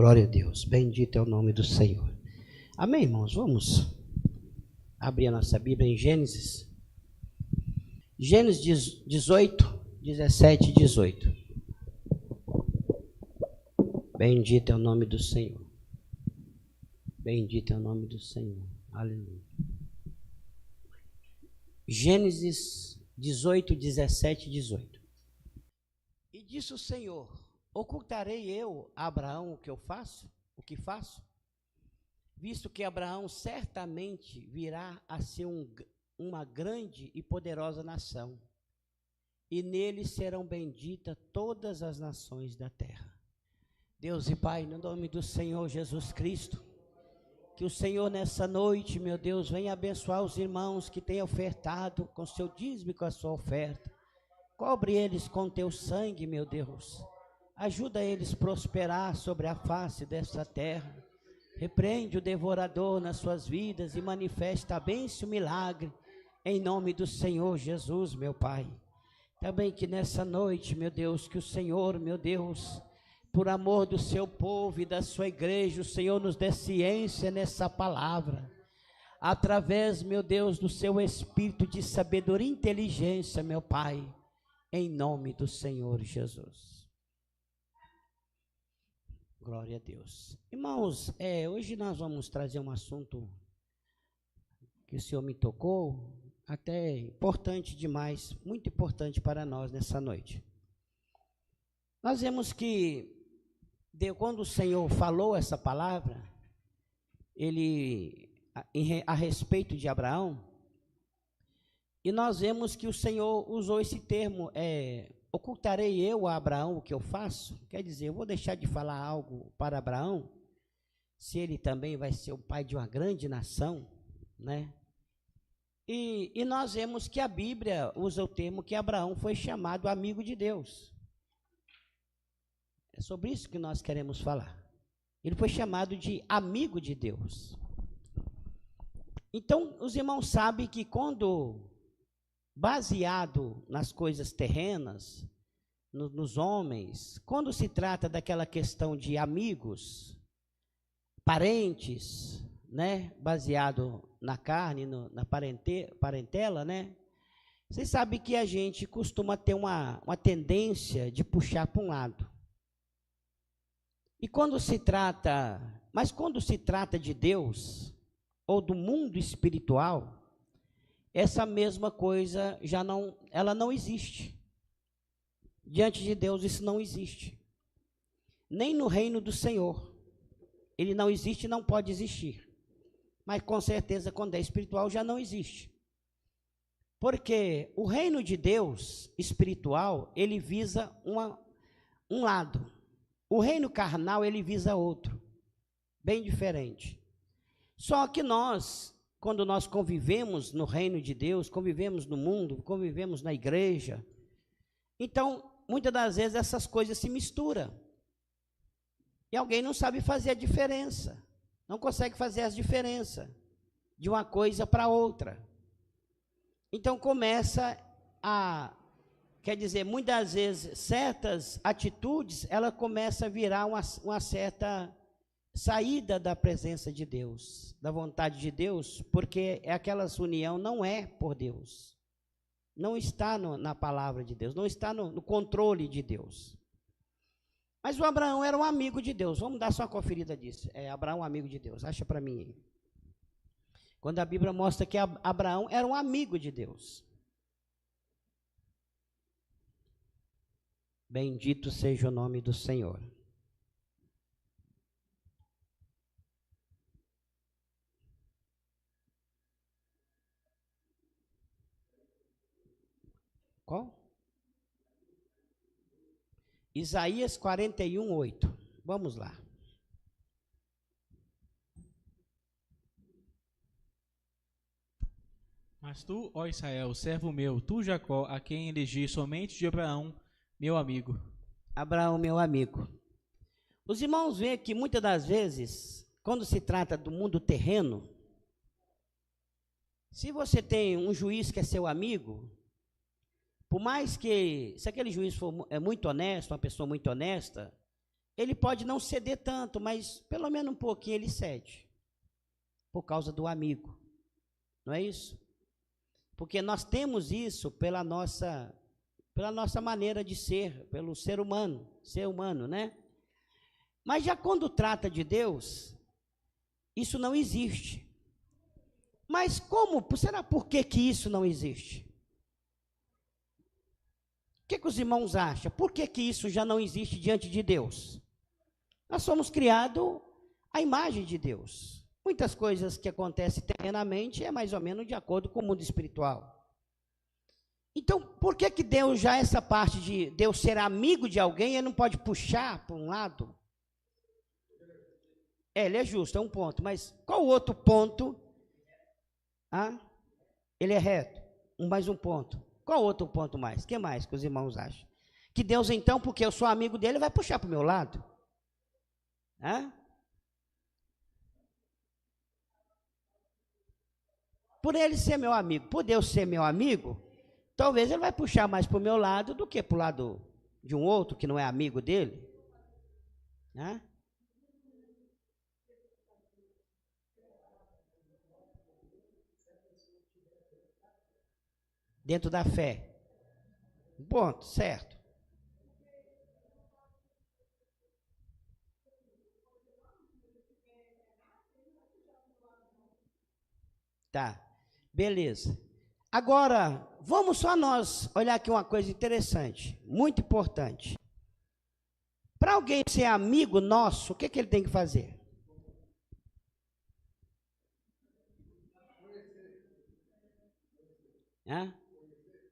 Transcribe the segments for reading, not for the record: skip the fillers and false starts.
Glória a Deus. Bendito é o nome do Senhor. Amém, irmãos? Vamos abrir a nossa Bíblia em Gênesis. Gênesis 18, 17 e 18. Bendito é o nome do Senhor. Bendito é o nome do Senhor. Aleluia. Gênesis 18, 17 e 18. E disse o Senhor: ocultarei eu a Abraão o que faço? Visto que Abraão certamente virá a ser uma grande e poderosa nação, e nele serão benditas todas as nações da terra. Deus e Pai, no nome do Senhor Jesus Cristo, que o Senhor nessa noite, meu Deus, venha abençoar os irmãos que têm ofertado com seu dízimo e com a sua oferta. Cobre eles com teu sangue, meu Deus. Ajuda eles a prosperar sobre a face desta terra. Repreende o devorador nas suas vidas e manifesta a bênção e o milagre, em nome do Senhor Jesus, meu Pai. Também que nessa noite, meu Deus, que o Senhor, meu Deus, por amor do seu povo e da sua igreja, o Senhor nos dê ciência nessa palavra, através, meu Deus, do seu espírito de sabedoria e inteligência, meu Pai, em nome do Senhor Jesus. Glória a Deus. Irmãos, hoje nós vamos trazer um assunto que o Senhor me tocou, até importante demais, muito importante para nós nessa noite. Nós vemos que quando o Senhor falou essa palavra, a respeito de Abraão, e nós vemos que o Senhor usou esse termo, ocultarei eu a Abraão o que eu faço? Quer dizer, eu vou deixar de falar algo para Abraão, se ele também vai ser o pai de uma grande nação, né? E nós vemos que a Bíblia usa o termo que Abraão foi chamado amigo de Deus. É sobre isso que nós queremos falar. Ele foi chamado de amigo de Deus. Então, os irmãos sabem que quando baseado nas coisas terrenas, nos homens, quando se trata daquela questão de amigos, parentes, né, baseado na carne, na parentela, né, vocês sabem que a gente costuma ter uma tendência de puxar para um lado. E quando se trata de Deus, ou do mundo espiritual, essa mesma coisa ela não existe. Diante de Deus isso não existe. Nem no reino do Senhor. Ele não existe e não pode existir. Mas com certeza quando é espiritual já não existe. Porque o reino de Deus espiritual, ele visa um lado. O reino carnal, ele visa outro. Bem diferente. Só que quando nós convivemos no reino de Deus, convivemos no mundo, convivemos na igreja, então, muitas das vezes essas coisas se misturam. E alguém não sabe fazer a diferença, não consegue fazer a diferença de uma coisa para outra. Então quer dizer, muitas vezes certas atitudes, ela começa a virar uma certa saída da presença de Deus, da vontade de Deus, porque aquela união não é por Deus, não está na palavra de Deus, não está no controle de Deus. Mas o Abraão era um amigo de Deus. Vamos dar só uma conferida disso. Abraão, amigo de Deus, acha para mim aí. Quando a Bíblia mostra que Abraão era um amigo de Deus. Bendito seja o nome do Senhor. Qual? Isaías 41, 8. Vamos lá. Mas tu, ó Israel, servo meu, tu Jacó, a quem elegi somente de Abraão, meu amigo. Abraão, meu amigo. Os irmãos veem que muitas das vezes, quando se trata do mundo terreno, se você tem um juiz que é seu amigo, por mais que, se aquele juiz for muito honesto, uma pessoa muito honesta, ele pode não ceder tanto, mas pelo menos um pouquinho ele cede, por causa do amigo, não é isso? Porque nós temos isso pela nossa maneira de ser, pelo ser humano, né? Mas já quando trata de Deus, isso não existe. Mas será por que isso não existe? O que os irmãos acham? Por que isso já não existe diante de Deus? Nós somos criados à imagem de Deus. Muitas coisas que acontecem terrenamente é mais ou menos de acordo com o mundo espiritual. Então, por que Deus já essa parte de Deus ser amigo de alguém, ele não pode puxar para um lado? Ele é justo, é um ponto, mas qual o outro ponto? Ele é reto, mais um ponto. Qual outro ponto mais? O que mais que os irmãos acham? Que Deus então, porque eu sou amigo dele, vai puxar para o meu lado? Por ele ser meu amigo, por Deus ser meu amigo, talvez ele vai puxar mais para o meu lado do que para o lado de um outro que não é amigo dele. Dentro da fé. Ponto, certo. Tá, beleza. Agora, vamos só nós olhar aqui uma coisa interessante, muito importante. Para alguém ser amigo nosso, o que ele tem que fazer?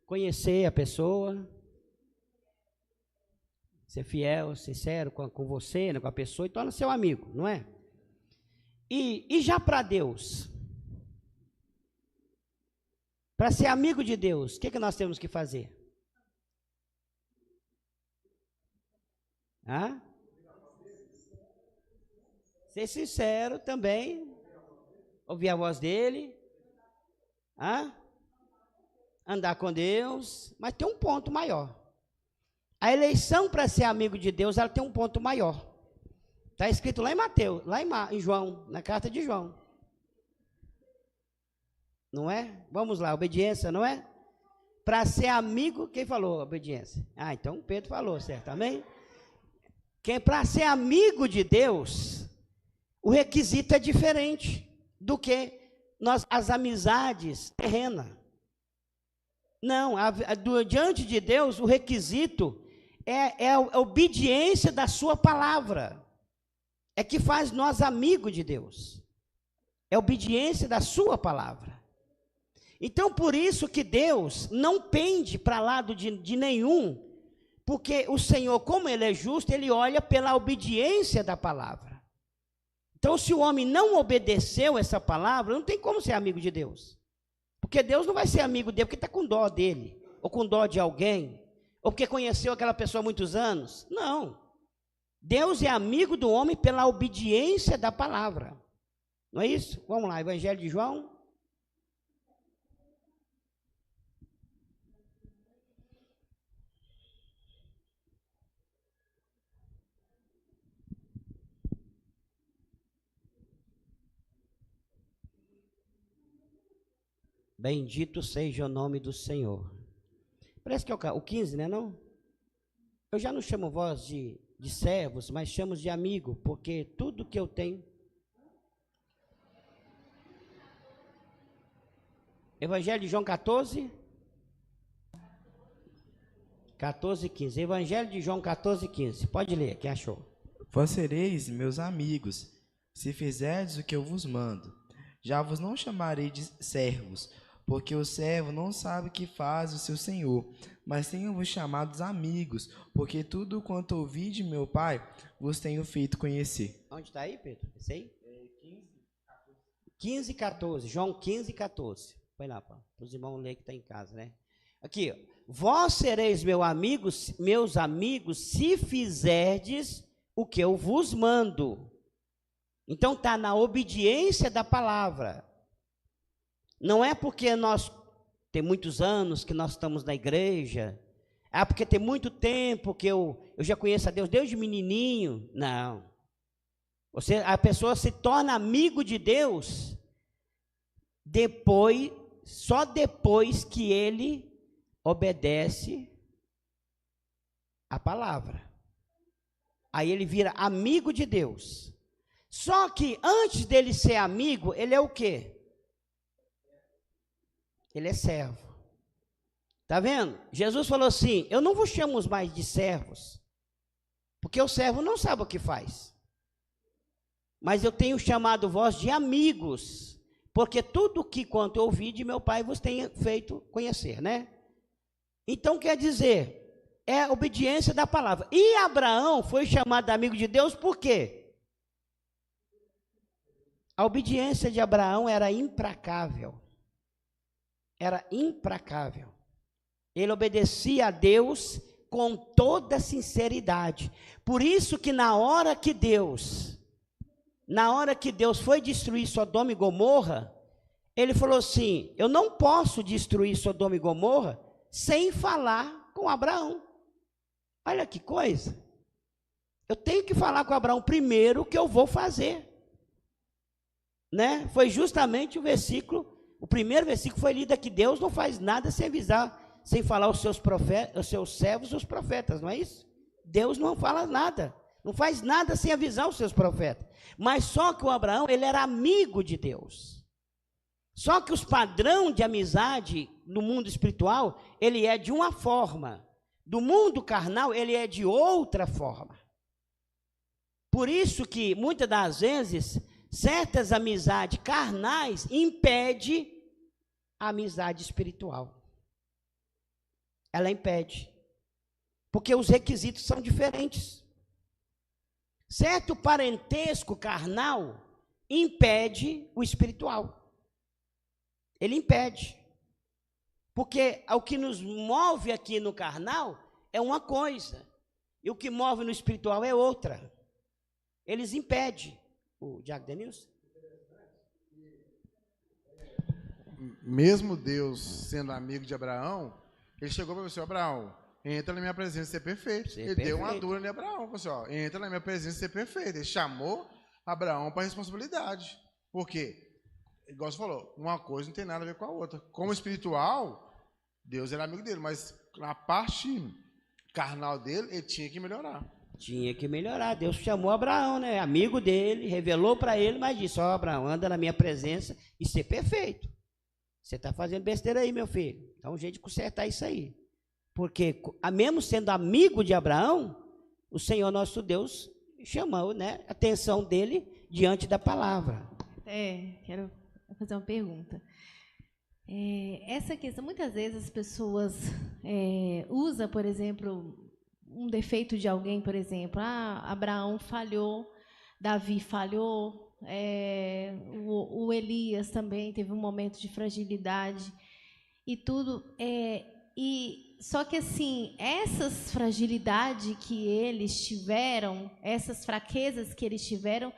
Conhecer a pessoa, ser fiel, sincero com você, né, com a pessoa, e torna seu amigo, não é? E já para Deus, para ser amigo de Deus, o que nós temos que fazer? Ser sincero também, ouvir a voz dele, andar com Deus, mas tem um ponto maior. A eleição para ser amigo de Deus, ela tem um ponto maior. Está escrito lá em Mateus, lá em João, na carta de João. Não é? Vamos lá, obediência, não é? Para ser amigo, quem falou obediência? Então Pedro falou, certo? Amém? Para ser amigo de Deus, o requisito é diferente do que as amizades terrenas. Não, diante de Deus, o requisito é a obediência da sua palavra. É que faz nós amigos de Deus. É a obediência da sua palavra. Então, por isso que Deus não pende para lado de nenhum, porque o Senhor, como Ele é justo, Ele olha pela obediência da palavra. Então, se o homem não obedeceu essa palavra, não tem como ser amigo de Deus. Porque Deus não vai ser amigo dele porque está com dó dele, ou com dó de alguém, ou porque conheceu aquela pessoa há muitos anos. Não. Deus é amigo do homem pela obediência da palavra. Não é isso? Vamos lá, Evangelho de João. Bendito seja o nome do Senhor. Parece que é o 15, né, não? Eu já não chamo vós de servos, mas chamo de amigo, porque tudo que eu tenho... Evangelho de João 14, 15. Evangelho de João 14, 15. Pode ler, quem achou? Vós sereis meus amigos, se fizerdes o que eu vos mando. Já vos não chamarei de servos, porque o servo não sabe o que faz o seu senhor, mas tenho-vos chamados amigos, porque tudo quanto ouvi de meu Pai, vos tenho feito conhecer. Onde está aí, Pedro? Esse aí? 15, 14. João 15, 14. Põe lá, para os irmãos lerem que está em casa, né? Aqui, ó. Vós sereis meus amigos, se fizerdes o que eu vos mando. Então está na obediência da palavra. Não é porque nós tem muitos anos que nós estamos na igreja, Ah, porque tem muito tempo que eu já conheço a Deus desde menininho. Não. A pessoa se torna amigo de Deus só depois que ele obedece a palavra. Aí ele vira amigo de Deus. Só que antes dele ser amigo, ele é o quê? Ele é servo. Está vendo? Jesus falou assim, eu não vos chamo mais de servos, porque o servo não sabe o que faz. Mas eu tenho chamado vós de amigos, porque tudo que quanto eu ouvi de meu Pai vos tenho feito conhecer, né? Então quer dizer, é a obediência da palavra. E Abraão foi chamado de amigo de Deus por quê? A obediência de Abraão era implacável. Era implacável. Ele obedecia a Deus com toda sinceridade. Por isso que na hora que Deus foi destruir Sodoma e Gomorra, ele falou assim, eu não posso destruir Sodoma e Gomorra sem falar com Abraão. Olha que coisa. Eu tenho que falar com Abraão primeiro o que eu vou fazer. Né? Foi justamente o primeiro versículo foi lido aqui, Deus não faz nada sem avisar, sem falar aos seus servos, os profetas, não é isso? Deus não fala nada, não faz nada sem avisar os seus profetas. Mas só que o Abraão, ele era amigo de Deus. Só que os padrões de amizade no mundo espiritual, ele é de uma forma. Do mundo carnal, ele é de outra forma. Por isso que, muitas das vezes, certas amizades carnais impedem a amizade espiritual. Ela impede. Porque os requisitos são diferentes. Certo parentesco carnal impede o espiritual. Ele impede. Porque o que nos move aqui no carnal é uma coisa, e o que move no espiritual é outra. Eles impedem. O Diago Denilson? Mesmo Deus sendo amigo de Abraão, ele chegou para você, Abraão, entra na minha presença e ser perfeito. Ele deu uma dura em Abraão, falou assim, ó, entra na minha presença e ser perfeito. Ele chamou Abraão para a responsabilidade. Por quê? Igual você falou, uma coisa não tem nada a ver com a outra. Como espiritual, Deus era amigo dele, mas na parte carnal dele, ele tinha que melhorar. Tinha que melhorar. Deus chamou Abraão, né? Amigo dele, revelou para ele, mas disse, ó, Abraão, anda na minha presença e ser perfeito. Você está fazendo besteira aí, meu filho. Dá um jeito de consertar isso aí. Porque, mesmo sendo amigo de Abraão, o Senhor nosso Deus chamou, né, a atenção dele diante da palavra. Quero fazer uma pergunta. Essa questão, muitas vezes as pessoas usam, por exemplo, um defeito de alguém, por exemplo, Abraão falhou, Davi falhou, o Elias também teve um momento de fragilidade e tudo, só que assim, essas fragilidades que eles tiveram, essas fraquezas que eles tiveram,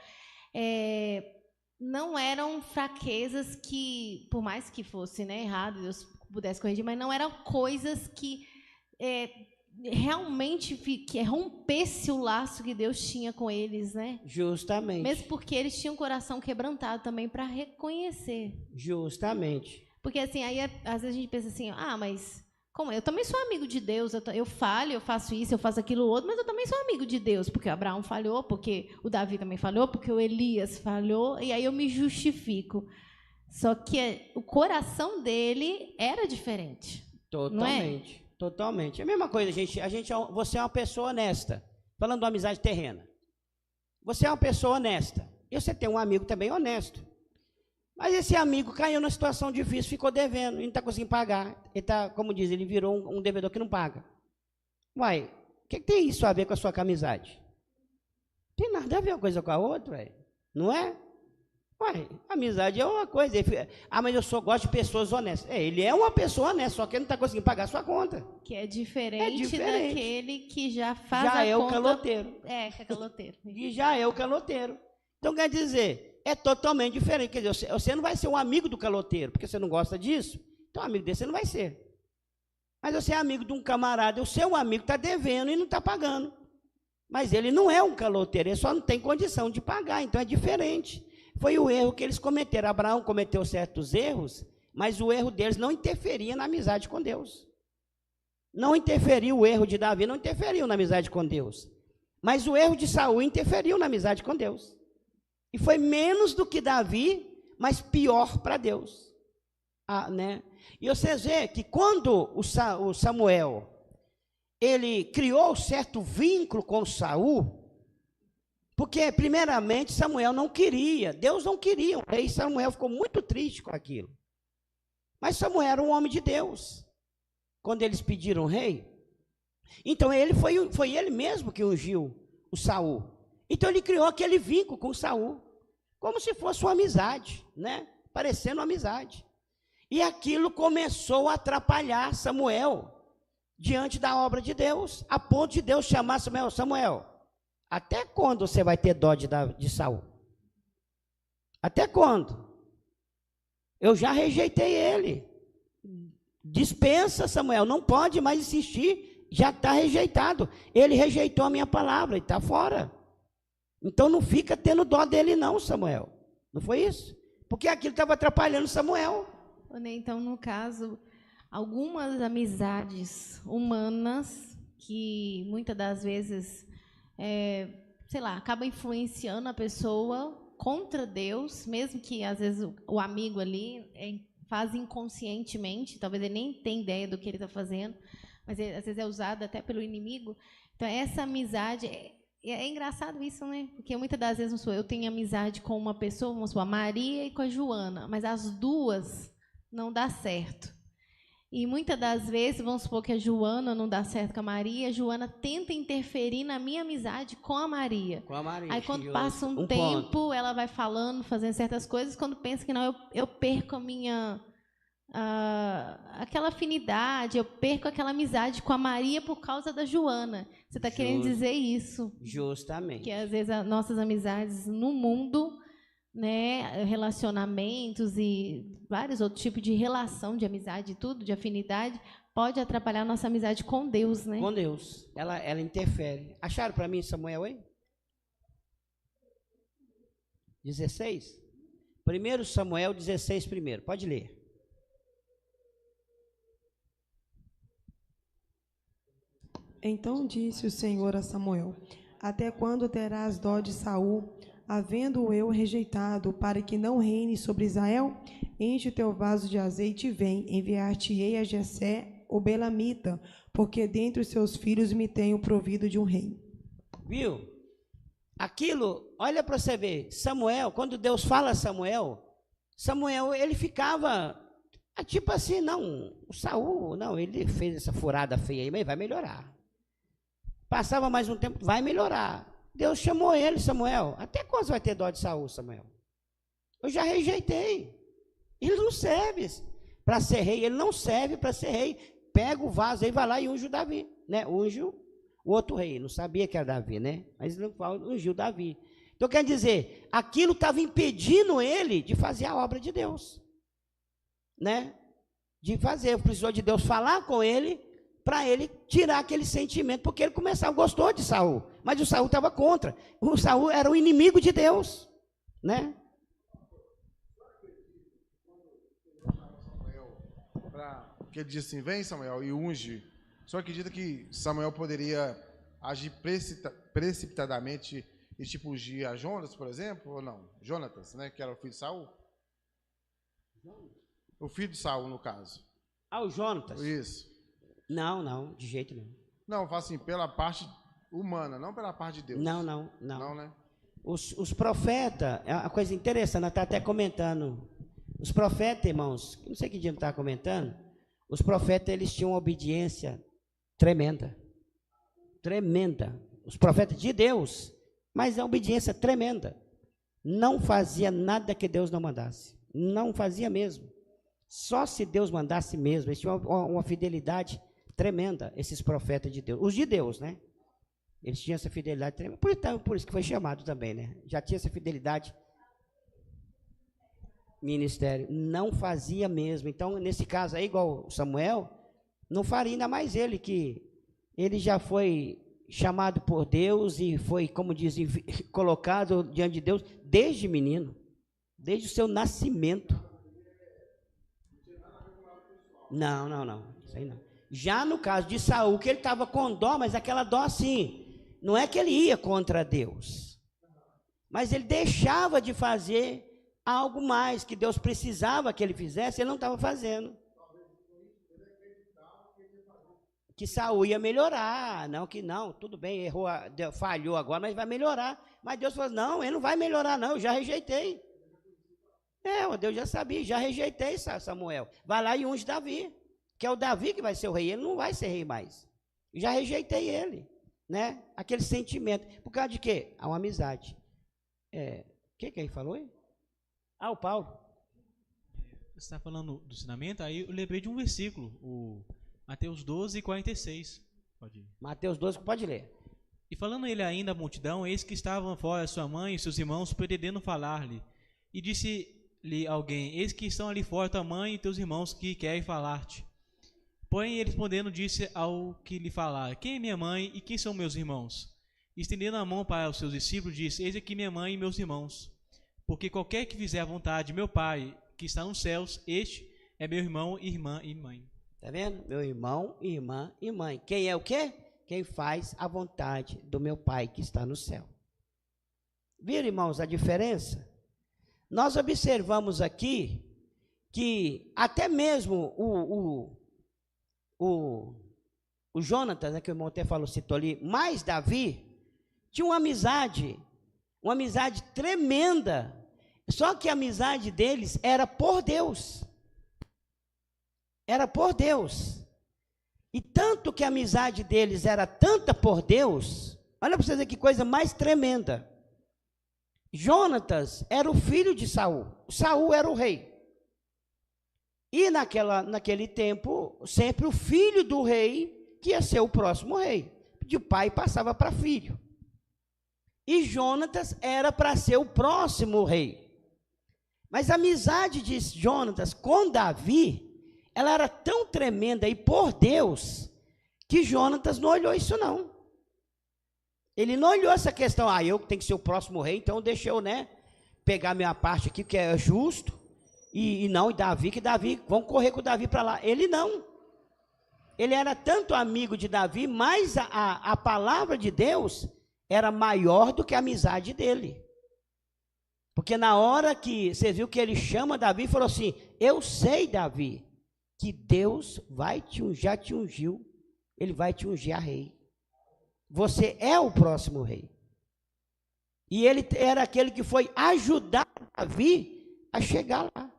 não eram fraquezas que, por mais que fosse, né, errado, Deus pudesse corrigir, mas não eram coisas que realmente que rompesse o laço que Deus tinha com eles, né? Justamente. Mesmo porque eles tinham o coração quebrantado também para reconhecer. Justamente. Porque assim, aí às vezes a gente pensa assim, mas como eu também sou amigo de Deus, eu falho, eu faço isso, eu faço aquilo outro, mas eu também sou amigo de Deus, porque o Abraão falhou, porque o Davi também falhou, porque o Elias falhou, e aí eu me justifico. Só que o coração dele era diferente. Totalmente. Não é? Totalmente. É a mesma coisa, você é uma pessoa honesta. Falando de uma amizade terrena. Você é uma pessoa honesta. E você tem um amigo também honesto. Mas esse amigo caiu numa situação difícil, ficou devendo, e não está conseguindo pagar. Ele está, como diz, ele virou um devedor que não paga. Uai, o que tem isso a ver com a sua amizade? Não tem nada a ver uma coisa com a outra, não é? Uai, amizade é uma coisa. Mas eu gosto de pessoas honestas. Ele é uma pessoa honesta, só que ele não está conseguindo pagar a sua conta. Que é diferente daquele que já faz já a é conta. O caloteiro. Que é caloteiro. E já é o caloteiro. Então, quer dizer, é totalmente diferente. Quer dizer, você não vai ser um amigo do caloteiro, porque você não gosta disso. Então, amigo dele você não vai ser. Mas você é amigo de um camarada, o seu amigo está devendo e não está pagando. Mas ele não é um caloteiro, ele só não tem condição de pagar, então é diferente. Foi o erro que eles cometeram. Abraão cometeu certos erros, mas o erro deles não interferia na amizade com Deus. Não interferiu, o erro de Davi não interferiu na amizade com Deus. Mas o erro de Saul interferiu na amizade com Deus. E foi menos do que Davi, mas pior para Deus. Né? E vocês veem que quando o Samuel, ele criou certo vínculo com Saul, porque primeiramente Samuel não queria, Deus não queria, e Samuel ficou muito triste com aquilo. Mas Samuel era um homem de Deus. Quando eles pediram rei, então ele foi ele mesmo que ungiu o Saul. Então ele criou aquele vínculo com Saul, como se fosse uma amizade, né? Parecendo uma amizade. E aquilo começou a atrapalhar Samuel diante da obra de Deus, a ponto de Deus chamar Samuel: Samuel, até quando você vai ter dó de Saul? Até quando? Eu já rejeitei ele. Dispensa, Samuel, não pode mais insistir, já está rejeitado. Ele rejeitou a minha palavra e está fora. Então não fica tendo dó dele não, Samuel. Não foi isso? Porque aquilo estava atrapalhando Samuel. Então, no caso, algumas amizades humanas que muitas das vezes, sei lá, acabam influenciando a pessoa contra Deus, mesmo que às vezes o amigo ali faz inconscientemente, talvez ele nem tenha ideia do que ele está fazendo, mas às vezes é usado até pelo inimigo. Então, essa amizade, é engraçado isso, né? Porque muitas das vezes eu tenho amizade com uma pessoa, vamos supor, a Maria e com a Joana, mas as duas não dá certo. E muitas das vezes, vamos supor que a Joana não dá certo com a Maria, a Joana tenta interferir na minha amizade com a Maria. Com a Maria. Aí quando passa um tempo, ela vai falando, fazendo certas coisas, quando pensa que não, eu perco a minha... aquela afinidade, eu perco aquela amizade com a Maria por causa da Joana. Você está querendo dizer isso? Justamente. Que às vezes as nossas amizades no mundo, né, relacionamentos e vários outros tipos de relação, de amizade, tudo, de afinidade, pode atrapalhar a nossa amizade com Deus, né? Com Deus. Ela interfere. Acharam para mim Samuel aí? 16? 1 Samuel 16 primeiro. Pode ler. Então disse o Senhor a Samuel: até quando terás dó de Saul, havendo-o eu rejeitado, para que não reine sobre Israel? Enche o teu vaso de azeite e vem, enviar-te-ei a Jessé, o belamita, porque dentre os seus filhos me tenho provido de um rei. Viu? Aquilo, olha para você ver, Samuel, quando Deus fala a Samuel, ele ficava, tipo assim, não, o Saul, não, ele fez essa furada feia aí, mas vai melhorar. Passava mais um tempo, vai melhorar. Deus chamou ele, Samuel. Até quando você vai ter dó de Saul, Samuel? Eu já rejeitei. Ele não serve para ser rei, ele não serve para ser rei. Pega o vaso aí, vai lá e unge o Davi, né? Unge o outro rei. Não sabia que era Davi, né? Mas ungiu Davi. Então quer dizer, aquilo estava impedindo ele de fazer a obra de Deus, né? De fazer. Precisou de Deus falar com ele, para ele tirar aquele sentimento, porque ele gostou de Saul, mas o Saul estava contra. O Saul era o inimigo de Deus, né? Porque ele disse assim: vem, Samuel, e unge. Só acredita que Samuel poderia agir precipitadamente e tipo ungir a Jonas, por exemplo, ou não? Jonatas, né, que era o filho de Saul? O filho de Saul, no caso. O Jonatas? Isso. Não, de jeito nenhum. Não, fala assim, pela parte humana, não pela parte de Deus. Não. Não, né? Os profetas, é uma coisa interessante, nós estamos até comentando. Os profetas, irmãos, não sei que dia não estava comentando, os profetas, eles tinham uma obediência tremenda. Tremenda. Os profetas de Deus, mas a obediência tremenda. Não fazia nada que Deus não mandasse. Não fazia mesmo. Só se Deus mandasse mesmo. Eles tinham uma fidelidade tremenda, esses profetas de Deus. Os de Deus, né? Eles tinham essa fidelidade tremenda. Por isso que foi chamado também, né? Já tinha essa fidelidade. Ministério. Não fazia mesmo. Então, nesse caso aí, igual o Samuel, Não faria ainda mais ele, que ele já foi chamado por Deus e foi, como dizem, colocado diante de Deus desde menino, desde o seu nascimento. Não, isso aí não. Já no caso de Saul, que ele estava com dó, mas aquela dó assim, não é que ele ia contra Deus, mas ele deixava de fazer algo mais que Deus precisava que ele fizesse, ele não estava fazendo. Que Saul ia melhorar, não, tudo bem, errou, falhou agora, mas vai melhorar. Mas Deus falou, não, ele não vai melhorar não, eu já rejeitei. Deus já sabia, já rejeitei Samuel. Vai lá e unge Davi, que é o Davi que vai ser o rei, ele não vai ser rei mais. Já rejeitei ele, né? Aquele sentimento. Por causa de quê? Há uma amizade. O que ele falou aí? O Paulo. Você está falando do ensinamento, aí eu lembrei de um versículo, o Mateus 12, 46. Pode ir. Mateus 12, pode ler. E falando ele ainda à multidão, eis que estavam fora sua mãe e seus irmãos pretendendo falar-lhe. E disse-lhe alguém, eis que estão ali fora tua mãe e teus irmãos que querem falar-te. Porém ele respondendo disse ao que lhe falara, quem é minha mãe e quem são meus irmãos? E estendendo a mão para os seus discípulos, disse, eis aqui minha mãe e meus irmãos. Porque qualquer que fizer a vontade de meu Pai, que está nos céus, este é meu irmão, irmã e mãe. Está vendo? Meu irmão, irmã e mãe. Quem é o quê? Quem faz a vontade do meu Pai que está no céu. Viram, irmãos, a diferença? Nós observamos aqui que até mesmo o Jonatas, né, que o irmão até falou, citou ali, mais Davi, tinha uma amizade tremenda. Só que a amizade deles era por Deus. Era por Deus. E tanto que a amizade deles era tanta por Deus, olha para vocês ver que coisa mais tremenda. Jonatas era o filho de Saul. Saul era o rei. E naquele tempo, sempre o filho do rei que ia ser o próximo rei. De pai passava para filho. E Jonatas era para ser o próximo rei. Mas a amizade de Jonatas com Davi, ela era tão tremenda e por Deus, que Jonatas não olhou isso não. Ele não olhou essa questão, eu tenho que ser o próximo rei, então deixa eu, pegar minha parte aqui, que é justo, e Davi, vamos correr com o Davi para lá. Ele não. Ele era tanto amigo de Davi, mas a palavra de Deus era maior do que a amizade dele. Porque na hora que, você viu que ele chama Davi e falou assim, eu sei, Davi, que Deus vai te ungir, já te ungiu, ele vai te ungir a rei. Você é o próximo rei. E ele era aquele que foi ajudar Davi a chegar lá.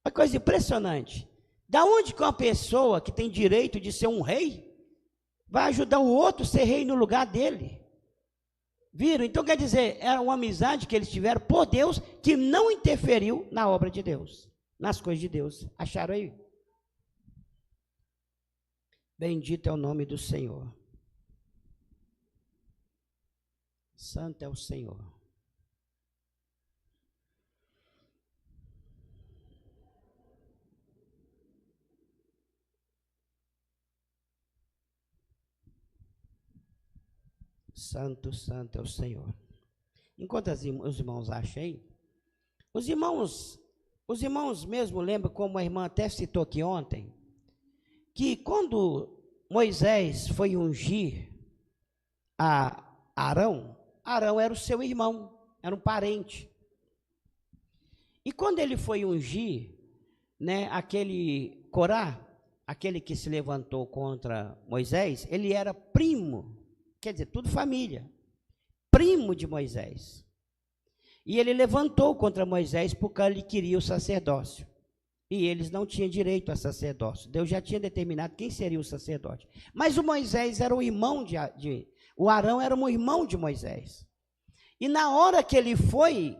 Uma coisa impressionante. Da onde que uma pessoa que tem direito de ser um rei vai ajudar o outro a ser rei no lugar dele? Viram? Então quer dizer, era uma amizade que eles tiveram por Deus, que não interferiu na obra de Deus, nas coisas de Deus. Acharam aí? Bendito é o nome do Senhor. Santo é o Senhor. Santo, santo é o Senhor. Enquanto os irmãos acham aí, os irmãos mesmo lembram, como a irmã até citou aqui ontem, que quando Moisés foi ungir a Arão era o seu irmão, era um parente. E quando ele foi ungir, aquele Corá, aquele que se levantou contra Moisés, ele era primo, quer dizer, tudo família, primo de Moisés. E ele levantou contra Moisés porque ele queria o sacerdócio. E eles não tinham direito a sacerdócio. Deus já tinha determinado quem seria o sacerdote. Mas o Moisés era o irmão o Arão era um irmão de Moisés. E na hora que ele foi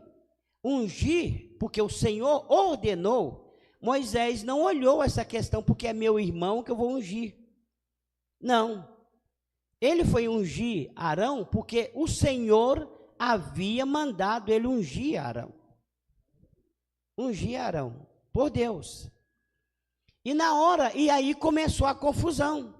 ungir, porque o Senhor ordenou, Moisés não olhou essa questão, porque é meu irmão que eu vou ungir. Não. Ele foi ungir Arão porque o Senhor havia mandado ele ungir Arão. Ungir Arão, por Deus. E aí começou a confusão.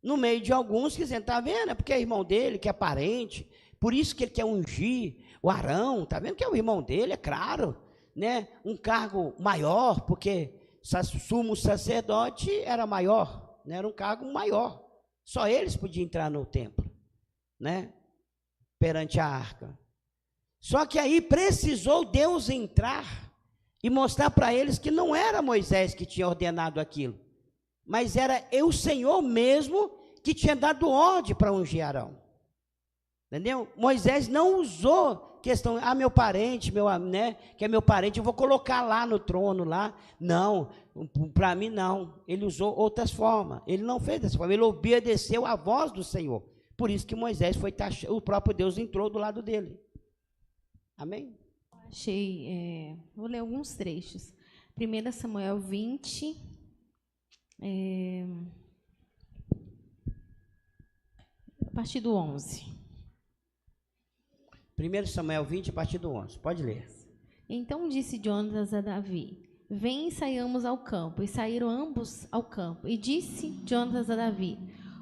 No meio de alguns que dizem, tá vendo? É porque é irmão dele, que é parente, por isso que ele quer ungir o Arão, tá vendo que é o irmão dele, é claro, né? Um cargo maior, porque sumo sacerdote era maior, né? Era um cargo maior. Só eles podiam entrar no templo, né? Perante a arca. Só que aí precisou Deus entrar e mostrar para eles que não era Moisés que tinha ordenado aquilo, mas era o Senhor mesmo que tinha dado ordem para ungir Arão. Entendeu? Moisés não usou questão, meu parente, né, que é meu parente, eu vou colocar lá no trono, lá. Não, para mim não. Ele usou outras formas. Ele não fez dessa forma, ele obedeceu à voz do Senhor. Por isso que Moisés foi taxado, o próprio Deus entrou do lado dele. Amém? Vou ler alguns trechos. 1 Samuel 20, a partir do 11. 1 Samuel 20, a partir do 11. Pode ler. Então disse Jonatas a Davi: vem e saiamos ao campo. E saíram ambos ao campo. E disse Jonatas a Davi: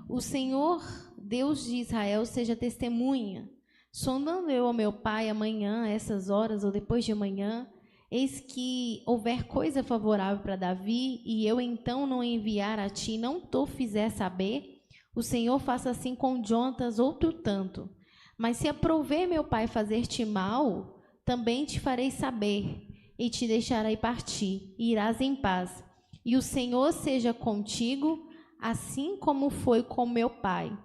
o Senhor, Deus de Israel, seja testemunha. Sondando eu ao meu pai amanhã, a essas horas, ou depois de amanhã, eis que houver coisa favorável para Davi, e eu então não enviar a ti, não te fizer saber, o Senhor faça assim com Jonatas outro tanto. Mas se aprouver meu pai fazer-te mal, também te farei saber, e te deixarei partir, e irás em paz. E o Senhor seja contigo, assim como foi com meu pai.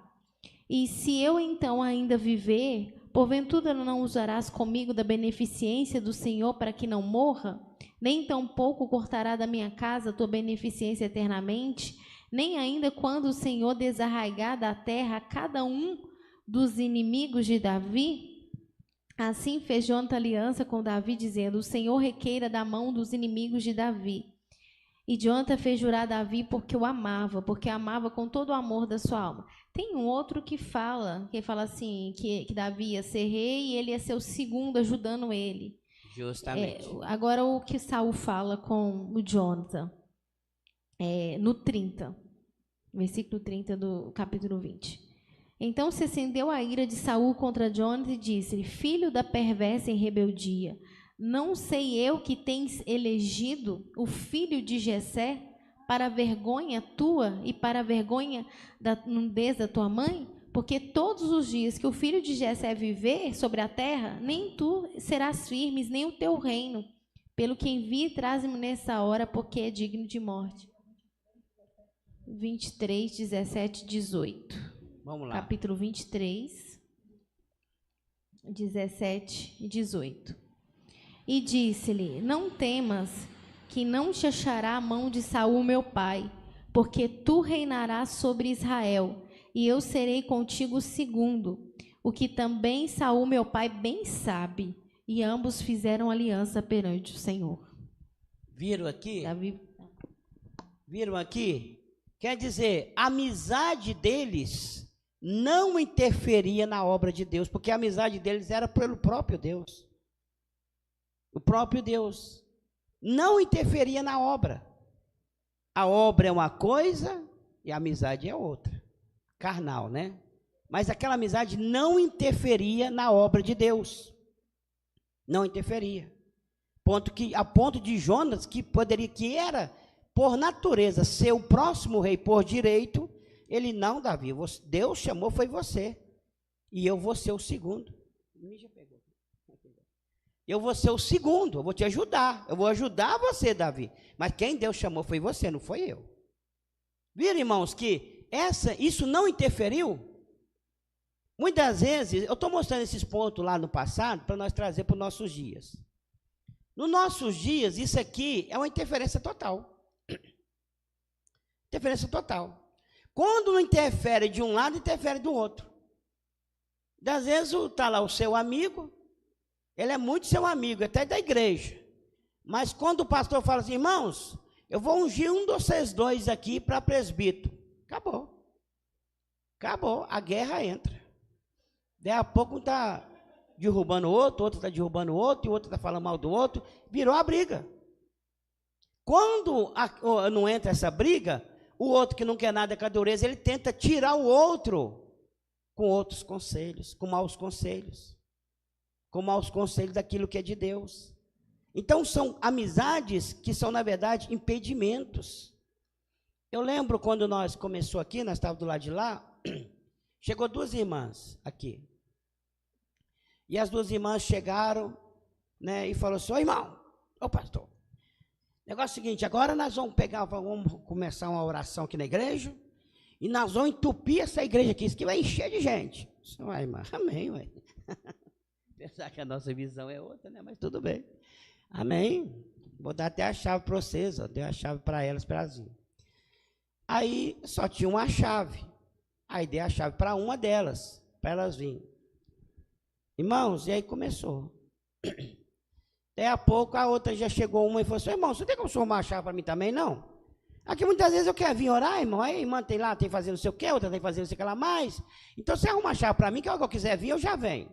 E se eu então ainda viver, porventura não usarás comigo da beneficência do Senhor para que não morra? Nem tampouco cortará da minha casa a tua beneficência eternamente? Nem ainda quando o Senhor desarraigar da terra cada um dos inimigos de Davi? Assim fez Jonatas aliança com Davi, dizendo: o Senhor requeira da mão dos inimigos de Davi. E Jonatas fez jurar Davi porque o amava, porque amava com todo o amor da sua alma. Tem um outro que fala assim, que Davi ia ser rei e ele ia ser o segundo ajudando ele. Justamente. Agora o que Saul fala com o Jonatas, no 30, versículo 30 do capítulo 20. Então se acendeu a ira de Saul contra Jonatas e disse-lhe: filho da perversa em rebeldia, não sei eu que tens elegido o filho de Jessé para a vergonha tua e para a vergonha da nudez da tua mãe? Porque todos os dias que o filho de Jessé viver sobre a terra, nem tu serás firmes, nem o teu reino. Pelo que envia e traze-me nessa hora, porque é digno de morte. 23, 17, 18. Vamos lá. Capítulo 23, 17 e 18. E disse-lhe: não temas, que não te achará a mão de Saul meu pai, porque tu reinarás sobre Israel, e eu serei contigo segundo, o que também Saul meu pai bem sabe. E ambos fizeram aliança perante o Senhor. Viram aqui? Davi... Viram aqui? Quer dizer, a amizade deles não interferia na obra de Deus, porque a amizade deles era pelo próprio Deus. O próprio Deus não interferia na obra. A obra é uma coisa e a amizade é outra. Carnal, né? Mas aquela amizade não interferia na obra de Deus. Não interferia. A ponto de Jonas, que era, por natureza, ser o próximo rei por direito, ele: não, Davi, Deus chamou, foi você. E eu vou ser o segundo. Eu vou ser o segundo, eu vou te ajudar. Eu vou ajudar você, Davi. Mas quem Deus chamou foi você, não foi eu. Viram, irmãos, que isso não interferiu? Muitas vezes, eu estou mostrando esses pontos lá no passado para nós trazer para os nossos dias. Nos nossos dias, isso aqui é uma interferência total. Interferência total. Quando não interfere de um lado, interfere do outro. Às vezes está lá o seu amigo, ele é muito seu amigo, até da igreja. Mas quando o pastor fala assim: irmãos, eu vou ungir um de vocês dois aqui para presbítero. Acabou. Acabou, a guerra entra. Daí a pouco um está derrubando o outro está derrubando o outro, e o outro está falando mal do outro, virou a briga. Quando não entra essa briga, o outro que não quer nada com a dureza, ele tenta tirar o outro com outros conselhos, com maus conselhos daquilo que é de Deus. Então, são amizades que são, na verdade, impedimentos. Eu lembro quando nós começou aqui, nós estávamos do lado de lá, chegou 2 irmãs aqui. E as 2 irmãs chegaram, né, e falaram assim: ô irmão, ô pastor, negócio é o seguinte, agora nós vamos começar uma oração aqui na igreja, e nós vamos entupir essa igreja aqui, isso aqui vai encher de gente. Ué, irmã, amém, ué. Pensar que a nossa visão é outra, né, mas tudo bem. Amém. Vou dar até a chave para vocês, ó, dei a chave para elas, para elas virem. Aí só tinha uma chave. Aí dei a chave para uma delas, para elas virem. Irmãos, e aí começou. Daí a pouco a outra já chegou uma e falou assim: irmão, você tem como arrumar a chave para mim também, não? Aqui muitas vezes eu quero vir orar, irmão, aí a irmã tem lá, tem fazendo não sei o quê, outra tem fazendo não sei o que lá mais. Então você arruma a chave para mim, que algo eu quiser vir, eu já venho.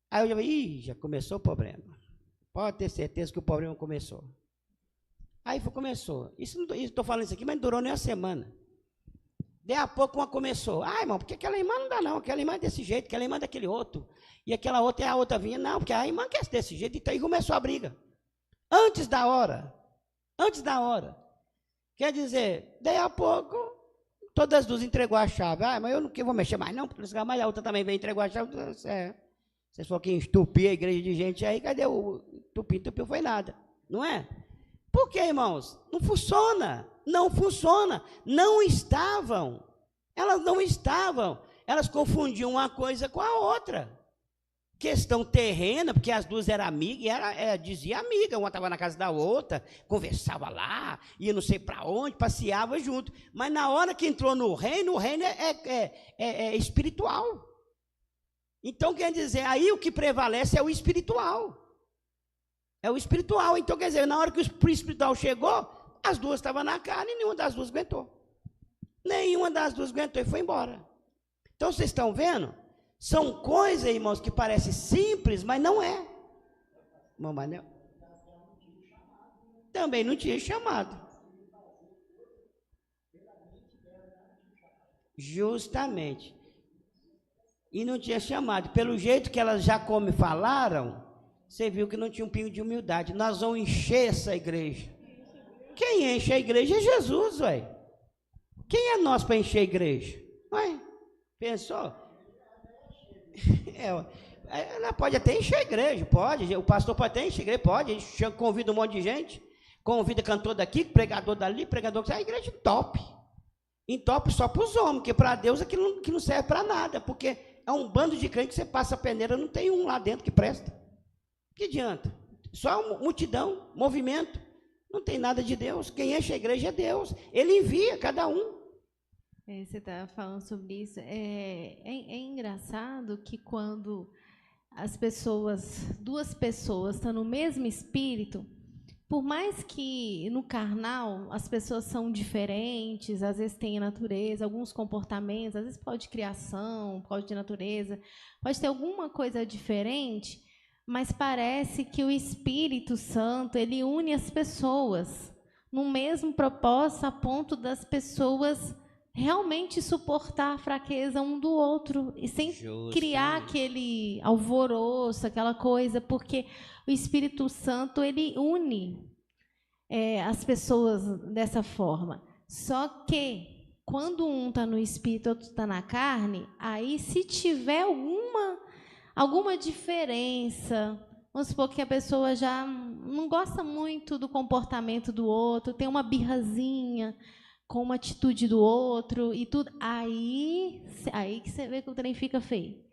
Aí eu já falei: já começou o problema. Pode ter certeza que o problema começou. Aí começou. Estou falando isso aqui, mas não durou nem uma semana. Daí a pouco uma começou: irmão, porque aquela irmã não dá não, aquela irmã é desse jeito, aquela irmã é daquele outro. E aquela outra é a outra vinha, não, porque a irmã quer ser desse jeito, então aí começou a briga. Antes da hora. Quer dizer, daí a pouco, todas as 2 entregou a chave. Mas eu não vou mexer mais não, porque mas a outra também veio entregou a chave. Vocês foram que entupir a igreja de gente aí, cadê o tupiu foi nada, não é? Por quê, irmãos? Não funciona. Elas não estavam, elas confundiam uma coisa com a outra. Questão terrena, porque as 2 eram amigas, e dizia amiga, uma estava na casa da outra, conversava lá, ia não sei para onde, passeava junto. Mas na hora que entrou no reino é espiritual. Então, quer dizer, aí o que prevalece é o espiritual. Então, quer dizer, na hora que o espiritual chegou, as 2 estavam na carne e nenhuma das 2 aguentou. E foi embora. Então, vocês estão vendo? São coisas, irmãos, que parecem simples, mas não é. Mamãe, também não tinha chamado. Justamente. E não tinha chamado. Pelo jeito que elas já falaram, você viu que não tinha um pingo de humildade. Nós vamos encher essa igreja. Quem enche a igreja é Jesus, ué. Quem é nós para encher a igreja? Ué, pensou? Ela pode até encher a igreja, pode. O pastor pode até encher a igreja, pode. Ele convida um monte de gente, convida cantor daqui, pregador dali, pregador. A igreja top. Entope só para os homens, porque para Deus aquilo que não serve para nada, porque é um bando de crente que você passa a peneira, não tem um lá dentro que presta. Que adianta? Só multidão, movimento, não tem nada de Deus. Quem enche a igreja é Deus, Ele envia cada um. Você está falando sobre isso. É engraçado que quando as pessoas, 2 pessoas estão no mesmo espírito, por mais que no carnal as pessoas são diferentes, às vezes tem a natureza, alguns comportamentos, às vezes pode criação, pode de natureza, pode ter alguma coisa diferente, mas parece que o Espírito Santo, ele une as pessoas no mesmo propósito, a ponto das pessoas realmente suportar a fraqueza um do outro, e sem criar aquele alvoroço, aquela coisa, porque o Espírito Santo, ele une as pessoas dessa forma. Só que, quando um está no Espírito e outro está na carne, aí se tiver alguma diferença, vamos supor que a pessoa já não gosta muito do comportamento do outro, tem uma birrazinha com uma atitude do outro e tudo, aí que você vê que o trem fica feio.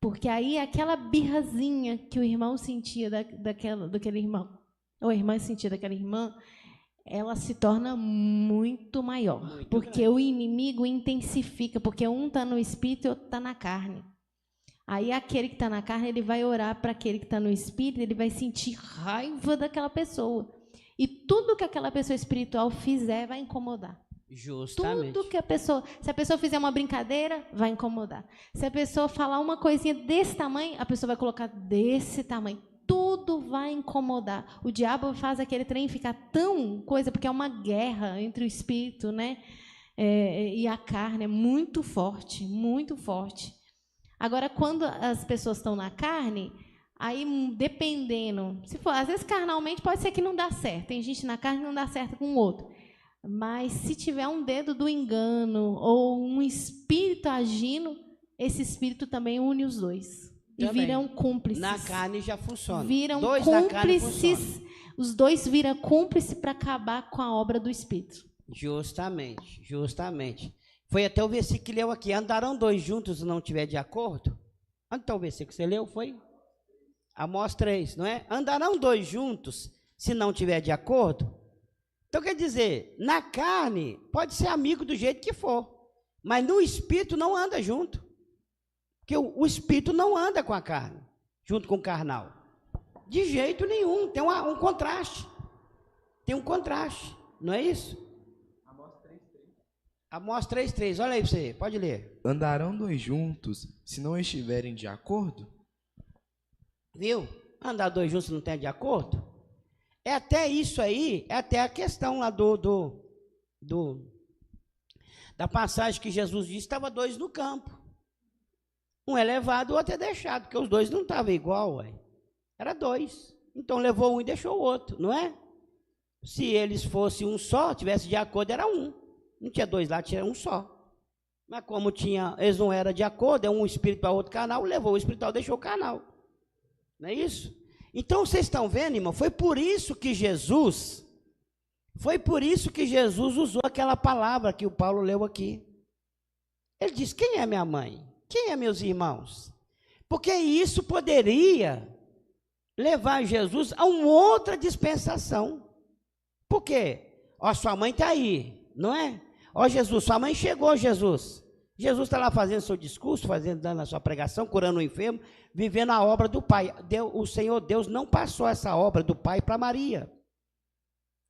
Porque aí aquela birrazinha que o irmão sentia daquele irmão, ou a irmã sentia daquela irmã, ela se torna muito maior. Muito porque grande. O inimigo intensifica, porque um está no espírito e outro está na carne. Aí aquele que está na carne, ele vai orar para aquele que está no espírito, ele vai sentir raiva daquela pessoa. E tudo que aquela pessoa espiritual fizer vai incomodar. Justamente. Tudo que se a pessoa fizer uma brincadeira, vai incomodar. Se a pessoa falar uma coisinha desse tamanho, a pessoa vai colocar desse tamanho. Tudo todo vai incomodar. O diabo faz aquele trem ficar tão coisa, porque é uma guerra entre o espírito, né, e a carne, é muito forte, muito forte. Agora, quando as pessoas estão na carne, aí, dependendo, se for, às vezes carnalmente pode ser que não dá certo, tem gente na carne que não dá certo com o outro, mas se tiver um dedo do engano ou um espírito agindo, esse espírito também une os dois. E também viram cúmplices. Na carne já funciona. Viram Dois na carne cúmplices, funciona. os dois viram cúmplice para acabar com a obra do espírito. Justamente, justamente. Foi até o versículo que leu aqui, andarão dois juntos se não tiver de acordo? Onde está o versículo que você leu? Foi? Amós 3, não é? Andarão dois juntos se não tiver de acordo? Então quer dizer, na carne pode ser amigo do jeito que for, mas no espírito não anda junto. Porque o espírito não anda com a carne, junto com o carnal. De jeito nenhum, tem um contraste. Tem um contraste, não é isso? Amós 3:3, olha aí para você, pode ler. Andarão dois juntos se não estiverem de acordo? Viu? Andar dois juntos não tem de acordo? É até isso aí, é até a questão lá da passagem que Jesus disse, estava dois no campo. Um é levado, o outro é deixado, porque os dois não estavam igual, ué. Era dois. Então levou um e deixou o outro, não é? Se eles fossem um só, tivesse de acordo, era um. Não tinha dois lá, tinha um só. Mas como eles não eram de acordo, é um espírito para outro canal, levou o espiritual, deixou o canal. Não é isso? Então vocês estão vendo, irmão? Foi por isso que Jesus usou aquela palavra que o Paulo leu aqui. Ele disse, quem é minha mãe? Quem é meus irmãos? Porque isso poderia levar Jesus a uma outra dispensação. Por quê? Ó, sua mãe está aí, não é? Ó, Jesus, sua mãe chegou, Jesus. Jesus está lá fazendo seu discurso, dando a sua pregação, curando o enfermo, vivendo a obra do Pai. O Senhor Deus não passou essa obra do Pai para Maria.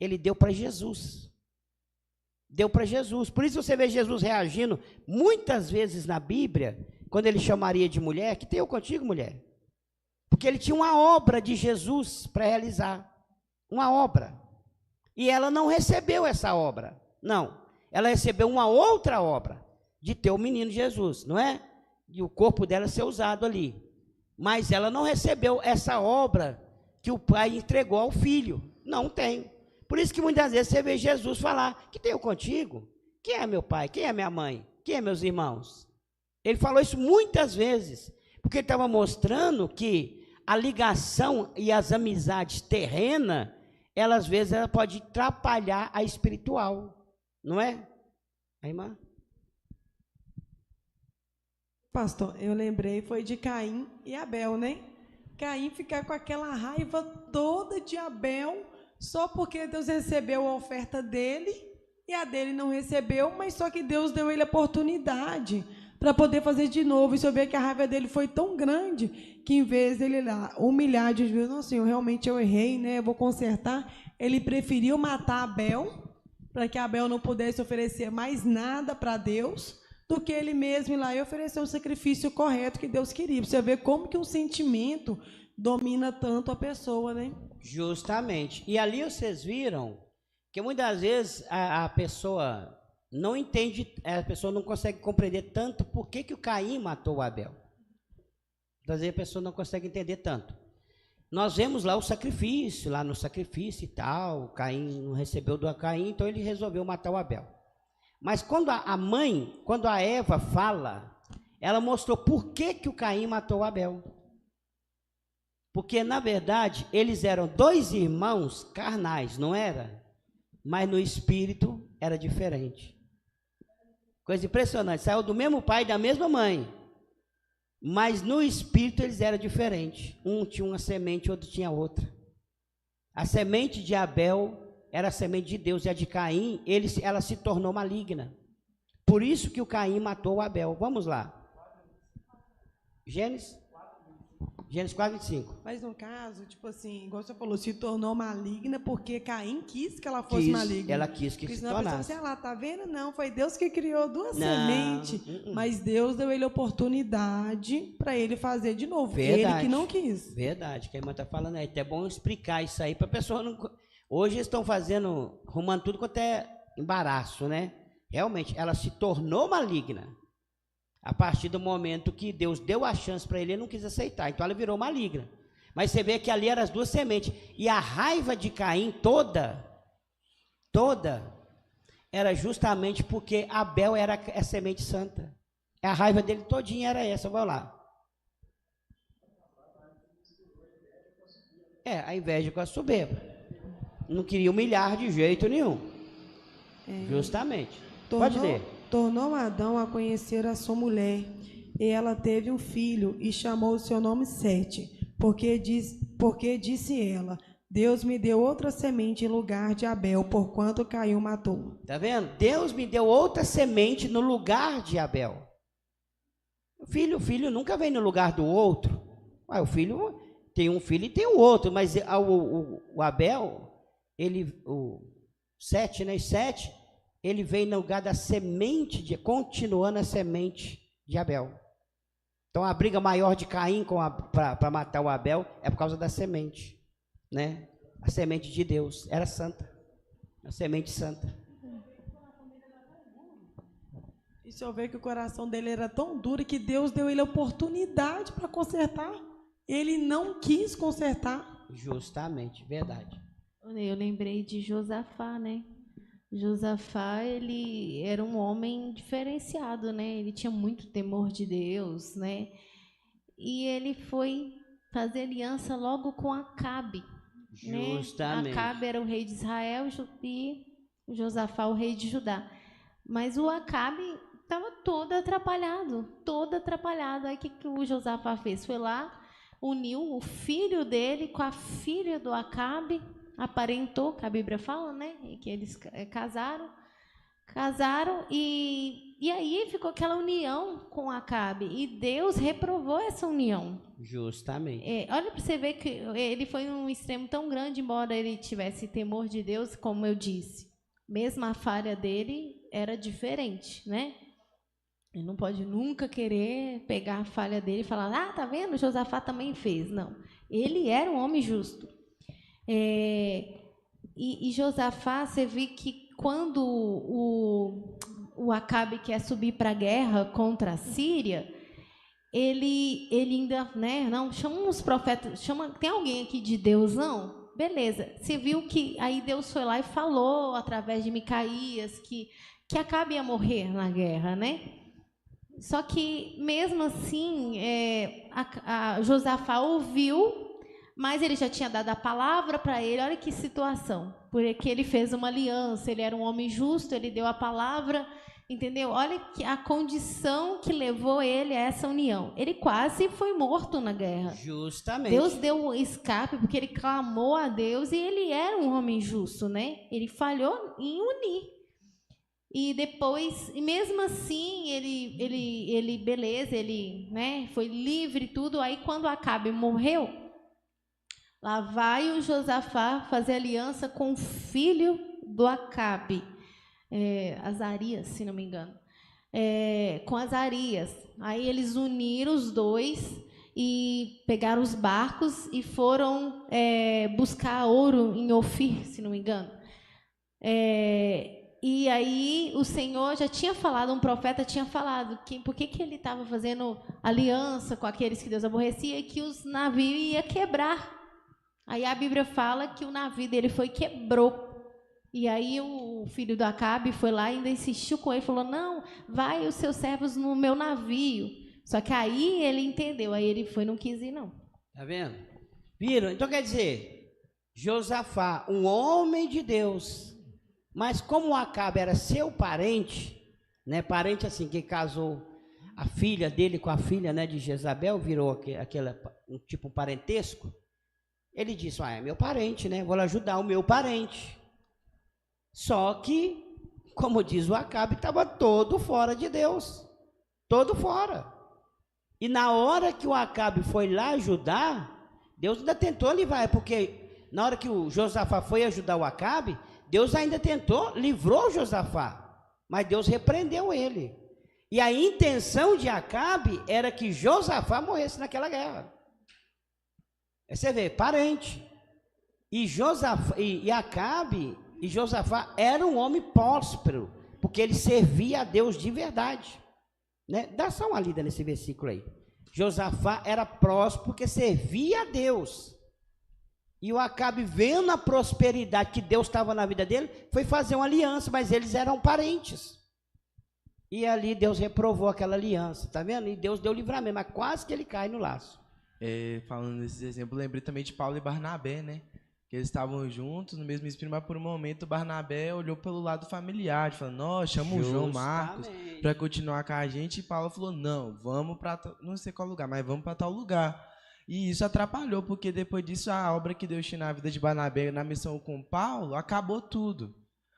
Ele deu para Jesus. Deu para Jesus. Por isso você vê Jesus reagindo muitas vezes na Bíblia, quando ele chamaria de mulher, que tem eu contigo, mulher. Porque ele tinha uma obra de Jesus para realizar. Uma obra. E ela não recebeu essa obra. Não. Ela recebeu uma outra obra, de ter o menino Jesus, não é? E o corpo dela ser usado ali. Mas ela não recebeu essa obra que o pai entregou ao filho. Não tem. Por isso que muitas vezes você vê Jesus falar, que tenho contigo? Quem é meu pai? Quem é minha mãe? Quem é meus irmãos? Ele falou isso muitas vezes, porque ele estava mostrando que a ligação e as amizades terrenas, às vezes, ela pode atrapalhar a espiritual, não é? A irmã? Pastor, eu lembrei, foi de Caim e Abel, né? Caim ficar com aquela raiva toda de Abel, só porque Deus recebeu a oferta dele, e a dele não recebeu, mas só que Deus deu ele a oportunidade para poder fazer de novo. E se eu ver que a raiva dele foi tão grande, que em vez dele lá humilhar, de Deus, não, Senhor, realmente eu errei, né? Eu vou consertar. Ele preferiu matar Abel, para que Abel não pudesse oferecer mais nada para Deus, do que ele mesmo ir lá e oferecer o sacrifício correto que Deus queria. Você vê como que um sentimento domina tanto a pessoa, né? Justamente. E ali vocês viram que muitas vezes a pessoa não entende, a pessoa não consegue compreender tanto por que o Caim matou o Abel. Muitas vezes a pessoa não consegue entender tanto. Nós vemos lá o sacrifício, lá no sacrifício e tal, Caim não recebeu do Caim, então ele resolveu matar o Abel. Mas quando quando a Eva fala, ela mostrou por que o Caim matou o Abel. Porque, na verdade, eles eram dois irmãos carnais, não era? Mas no espírito era diferente. Coisa impressionante, saiu do mesmo pai e da mesma mãe. Mas no espírito eles eram diferentes. Um tinha uma semente, outro tinha outra. A semente de Abel era a semente de Deus, e a de Caim, ela se tornou maligna. Por isso que o Caim matou o Abel. Vamos lá. Gênesis Gênesis 4, 25. Mas no caso, tipo assim, igual você falou, se tornou maligna porque Caim quis que ela fosse maligna. Ela quis que porque se senão tornasse. a pessoa assim, tá vendo? Não, foi Deus que criou duas sementes, mas Deus deu ele oportunidade para ele fazer de novo. Verdade. Ele que não quis. Verdade, que a irmã está falando aí. É até bom explicar isso aí para a pessoa não... Hoje eles estão fazendo, arrumando tudo quanto é embaraço, né? Realmente, ela se tornou maligna. A partir do momento que Deus deu a chance para ele, ele não quis aceitar. Então ela virou maligna. Mas você vê que ali eram as duas sementes. E a raiva de Caim toda, era justamente porque Abel era a semente santa. A raiva dele todinha era essa. Vamos lá. A inveja com a soberba. Não queria humilhar de jeito nenhum. Justamente. Pode ler. Tornou Adão a conhecer a sua mulher, e ela teve um filho, e chamou o seu nome Sete, porque disse ela, Deus me deu outra semente em lugar de Abel, porquanto Caim o matou. Tá vendo? Deus me deu outra semente no lugar de Abel. O filho nunca vem no lugar do outro. O filho tem um filho e tem o outro, mas o Abel, o Sete, né? Sete, ele veio no lugar da semente, continuando a semente de Abel. Então a briga maior de Caim para matar o Abel é por causa da semente, né? A semente de Deus era santa, a semente santa. E se eu ver que o coração dele era tão duro que Deus deu ele a oportunidade para consertar, ele não quis consertar. Justamente, verdade. Eu lembrei de Josafá, né? Josafá, ele era um homem diferenciado, né? Ele tinha muito temor de Deus, né? E ele foi fazer aliança logo com Acabe. Justamente. Né? Acabe era o rei de Israel e Josafá o rei de Judá. Mas o Acabe estava todo atrapalhado. Aí o que o Josafá fez? Foi lá, uniu o filho dele com a filha do Acabe, aparentou, que a Bíblia fala, né? Que eles casaram e aí ficou aquela união com Acabe e Deus reprovou essa união. Justamente. Olha para você ver que ele foi um extremo tão grande, embora ele tivesse temor de Deus, como eu disse. Mesmo a falha dele era diferente, né? Ele não pode nunca querer pegar a falha dele e falar, tá vendo? Josafá também fez. Não, ele era um homem justo. E Josafá, você vê que quando o Acabe quer subir para a guerra contra a Síria, ele ainda, né, não, chama uns profetas, tem alguém aqui de Deus, não? Beleza, você viu que aí Deus foi lá e falou, através de Micaías, que Acabe ia morrer na guerra, né? Só que, mesmo assim, Josafá ouviu, mas ele já tinha dado a palavra para ele. Olha que situação, porque ele fez uma aliança, ele era um homem justo, ele deu a palavra, entendeu? Olha a condição que levou ele a essa união. Ele quase foi morto na guerra. Justamente. Deus deu um escape, porque ele clamou a Deus e ele era um homem justo, né? Ele falhou em unir. E depois, e mesmo assim, ele, né, foi livre e tudo. Aí, quando Acabe morreu, lá vai o Josafá fazer aliança com o filho do Acabe, Azarias, se não me engano, com Azarias. Aí eles uniram os dois e pegaram os barcos e foram buscar ouro em Ofir, se não me engano. E aí o Senhor já tinha falado, um profeta tinha falado, por que ele estava fazendo aliança com aqueles que Deus aborrecia e que os navios iam quebrar. Aí a Bíblia fala que o navio dele quebrou. E aí o filho do Acabe foi lá e ainda insistiu com ele, falou, não, vai os seus servos no meu navio. Só que aí ele entendeu, aí ele não quis ir, não. Tá vendo? Viram? Então quer dizer, Josafá, um homem de Deus, mas como o Acabe era seu parente, né, parente assim, que casou a filha dele com a filha, né, de Jezabel, virou um parentesco, ele disse, é meu parente, né, vou ajudar o meu parente. Só que, como diz o Acabe, estava todo fora de Deus, todo fora. E na hora que o Acabe foi lá ajudar, Deus ainda tentou livrar, porque na hora que o Josafá foi ajudar o Acabe, Deus ainda tentou, livrou o Josafá, mas Deus repreendeu ele. E a intenção de Acabe era que Josafá morresse naquela guerra. Aí você vê, parente. E Acabe e Josafá era um homem próspero, porque ele servia a Deus de verdade. Né? Dá só uma lida nesse versículo aí. Josafá era próspero porque servia a Deus. E o Acabe, vendo a prosperidade que Deus estava na vida dele, foi fazer uma aliança, mas eles eram parentes. E ali Deus reprovou aquela aliança, tá vendo? E Deus deu livramento, mas quase que ele cai no laço. Falando desses exemplos, lembrei também de Paulo e Barnabé, né? Que eles estavam juntos no mesmo espírito, mas por um momento Barnabé olhou pelo lado familiar, falando, nós chama o João Marcos para continuar com a gente, e Paulo falou, não, vamos para não sei qual lugar, mas vamos para tal lugar. E isso atrapalhou, porque depois disso a obra que Deus tinha na vida de Barnabé, na missão com Paulo, acabou tudo.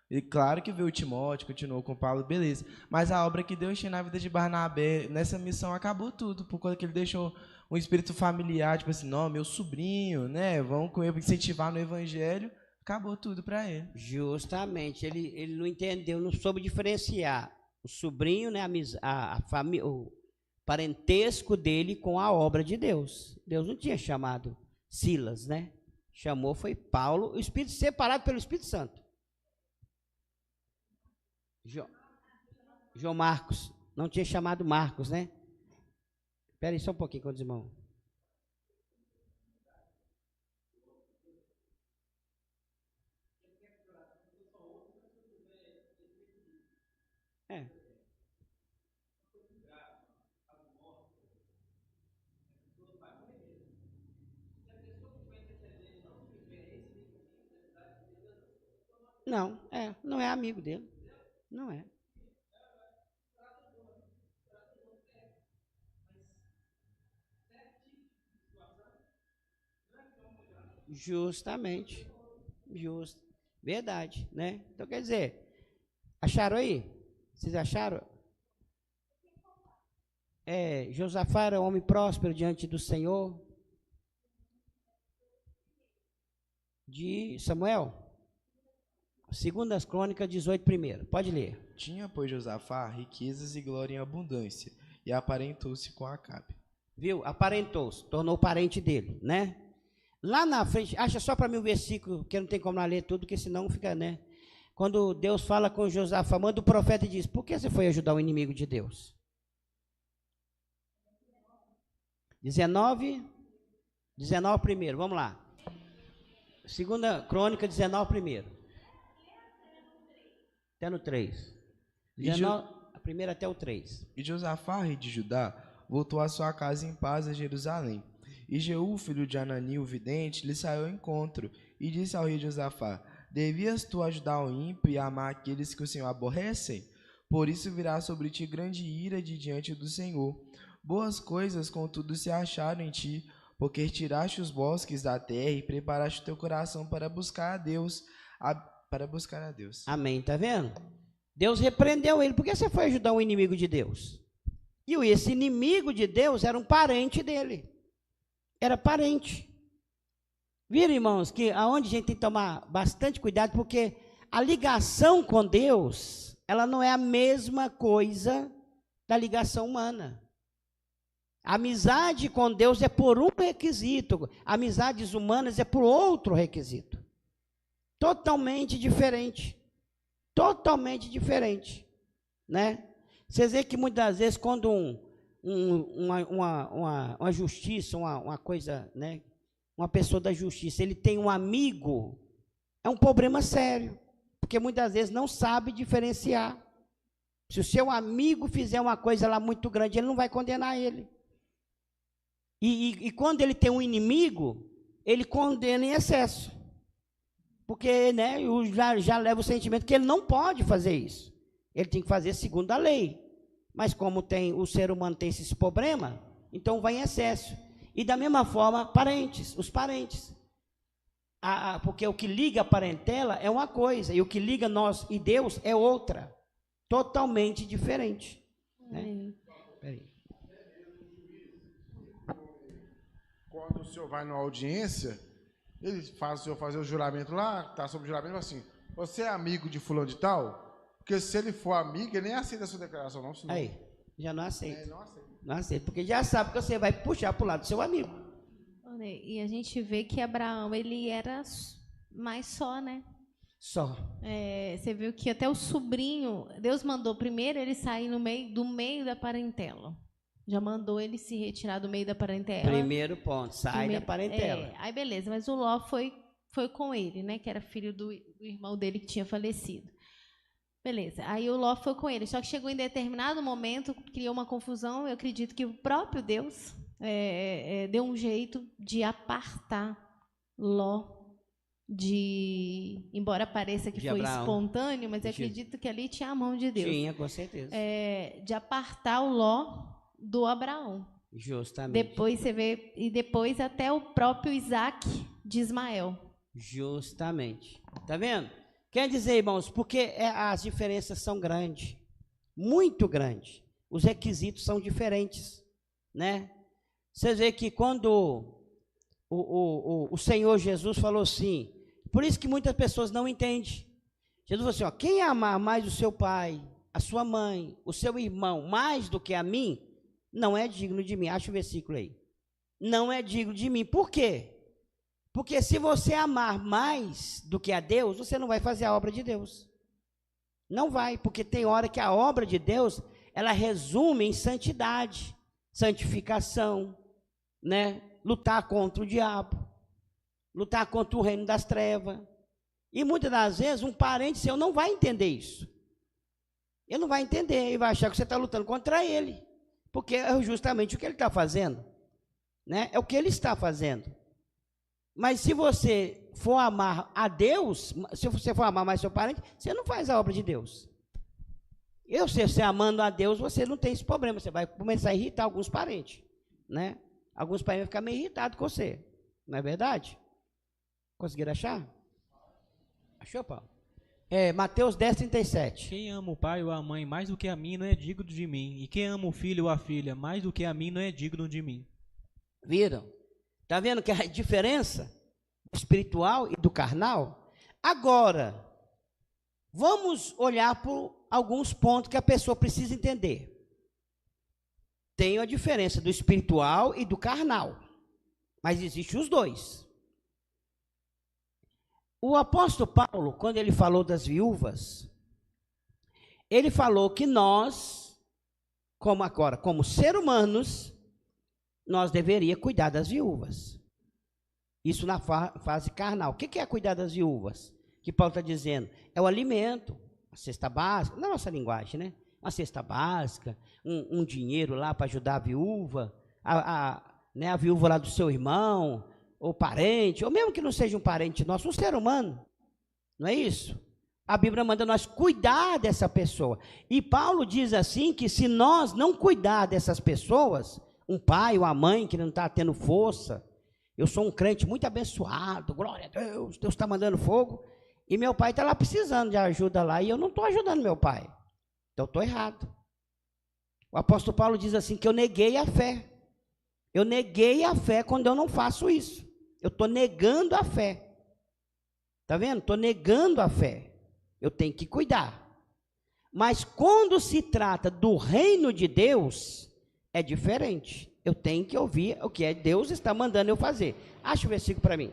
E claro que veio o Timóteo, continuou com Paulo, beleza. Mas a obra que Deus tinha na vida de Barnabé, nessa missão, acabou tudo, por conta que ele deixou um espírito familiar, tipo assim, não, meu sobrinho, né, vamos com ele incentivar no evangelho, acabou tudo para ele. Justamente, ele não entendeu, não soube diferenciar o sobrinho, né, a família, o parentesco dele com a obra de Deus. Deus não tinha chamado Silas, né? Chamou foi Paulo, o Espírito separado pelo Espírito Santo. João Marcos, não tinha chamado Marcos, né? Espera aí só um pouquinho, com os irmãos. Não é amigo dele. Não é. Justamente. Justo. Verdade, né? Então, quer dizer, acharam aí? Vocês acharam? Josafá era um homem próspero diante do Senhor. De Samuel? Segundas Crônicas 18 primeiro. Pode ler. Tinha, pois, Josafá riquezas e glória em abundância, e aparentou-se com Acabe. Viu? Aparentou-se, tornou parente dele, né? Lá na frente, acha só para mim um versículo, que não tem como ler tudo, porque senão fica, né? Quando Deus fala com Josafá, manda o profeta e diz, por que você foi ajudar o inimigo de Deus? 19 primeiro, vamos lá. Segunda Crônica 19 primeiro. Até no 3. 19, a primeira até o 3. E Josafá, rei de Judá, voltou à sua casa em paz a Jerusalém. E Jeú, filho de Anani, o vidente, lhe saiu ao encontro, e disse ao rei Josafá, devias tu ajudar o ímpio e amar aqueles que o Senhor aborrece? Por isso virá sobre ti grande ira de diante do Senhor. Boas coisas, contudo, se acharam em ti, porque tiraste os bosques da terra e preparaste o teu coração para buscar a Deus. Amém, tá vendo? Deus repreendeu ele. Por que você foi ajudar um inimigo de Deus? E esse inimigo de Deus era um parente dele. Era parente. Viram, irmãos, que aonde a gente tem que tomar bastante cuidado, porque a ligação com Deus, ela não é a mesma coisa da ligação humana. A amizade com Deus é por um requisito, amizades humanas é por outro requisito. Totalmente diferente. Totalmente diferente. Né? Vocês veem que muitas vezes quando uma justiça, uma coisa, né? Uma pessoa da justiça, ele tem um amigo, é um problema sério, porque muitas vezes não sabe diferenciar. Se o seu amigo fizer uma coisa lá muito grande, ele não vai condenar ele. E quando ele tem um inimigo, ele condena em excesso. Porque, né, já leva o sentimento que ele não pode fazer isso. Ele tem que fazer segundo a lei. Mas como o ser humano tem esse problema, então vai em excesso. E da mesma forma, os parentes. Porque o que liga a parentela é uma coisa, e o que liga nós e Deus é outra. Totalmente diferente. Né? Peraí. quando o senhor vai numa audiência, ele faz o senhor fazer o juramento lá, tá sob o juramento, e fala assim, você é amigo de fulano de tal? Porque se ele for amigo, ele nem aceita a sua declaração, não, senhor. Aí, já não aceita. Não aceita. Não aceita, porque já sabe que você vai puxar para o lado do seu amigo. E a gente vê que Abraão, ele era mais só, né? Só. Você viu que até o sobrinho, Deus mandou primeiro ele sair do meio da parentela. Já mandou ele se retirar do meio da parentela. Primeiro ponto, sai da parentela. Aí beleza, mas o Ló foi com ele, né? Que era filho do irmão dele que tinha falecido. Beleza, aí o Ló foi com ele. Só que chegou em determinado momento, criou uma confusão. Eu acredito que o próprio Deus deu um jeito de apartar Ló embora pareça que foi Abraão. Espontâneo, mas eu acredito que ali tinha a mão de Deus. Tinha, com certeza. De apartar o Ló do Abraão. Justamente. Depois você vê, e depois até o próprio Isaac de Ismael. Justamente. Tá vendo? Quer dizer, irmãos, porque as diferenças são grandes, muito grandes. Os requisitos são diferentes, né? Você vê que quando o Senhor Jesus falou assim, por isso que muitas pessoas não entendem. Jesus falou assim, ó, quem amar mais o seu pai, a sua mãe, o seu irmão, mais do que a mim, não é digno de mim. Acha o versículo aí. Não é digno de mim. Por quê? Porque se você amar mais do que a Deus, você não vai fazer a obra de Deus. Não vai, porque tem hora que a obra de Deus, ela resume em santidade, santificação, né? Lutar contra o diabo, lutar contra o reino das trevas. E muitas das vezes um parente seu não vai entender isso. Ele não vai entender, ele vai achar que você está lutando contra ele, porque é justamente o que ele está fazendo, né? É o que ele está fazendo. Mas se você for amar a Deus, se você for amar mais seu parente, você não faz a obra de Deus. Se você amando a Deus, você não tem esse problema, você vai começar a irritar alguns parentes, né? Alguns parentes vão ficar meio irritados com você, não é verdade? Conseguiram achar? Achou, Paulo? Mateus 10:37. Quem ama o pai ou a mãe mais do que a mim não é digno de mim, e quem ama o filho ou a filha mais do que a mim não é digno de mim. Viram? Está vendo que a diferença do espiritual e do carnal? Agora, vamos olhar por alguns pontos que a pessoa precisa entender. Tem a diferença do espiritual e do carnal, mas existem os dois. O apóstolo Paulo, quando ele falou das viúvas, ele falou que nós, como seres humanos, nós deveríamos cuidar das viúvas. Isso na fase carnal. O que é cuidar das viúvas? Que Paulo está dizendo? É o alimento, a cesta básica, na nossa linguagem, né? Uma cesta básica, um dinheiro lá para ajudar a viúva, né, a viúva lá do seu irmão, ou parente, ou mesmo que não seja um parente nosso, um ser humano. Não é isso? A Bíblia manda nós cuidar dessa pessoa. E Paulo diz assim que se nós não cuidar dessas pessoas, um pai ou uma mãe que não está tendo força, eu sou um crente muito abençoado, glória a Deus, Deus está mandando fogo, e meu pai está lá precisando de ajuda lá, e eu não estou ajudando meu pai, então estou errado. O apóstolo Paulo diz assim, que eu neguei a fé, quando eu não faço isso, eu estou negando a fé, está vendo? Estou negando a fé, eu tenho que cuidar, mas quando se trata do reino de Deus, é diferente. Eu tenho que ouvir o que Deus está mandando eu fazer. Acha o versículo para mim.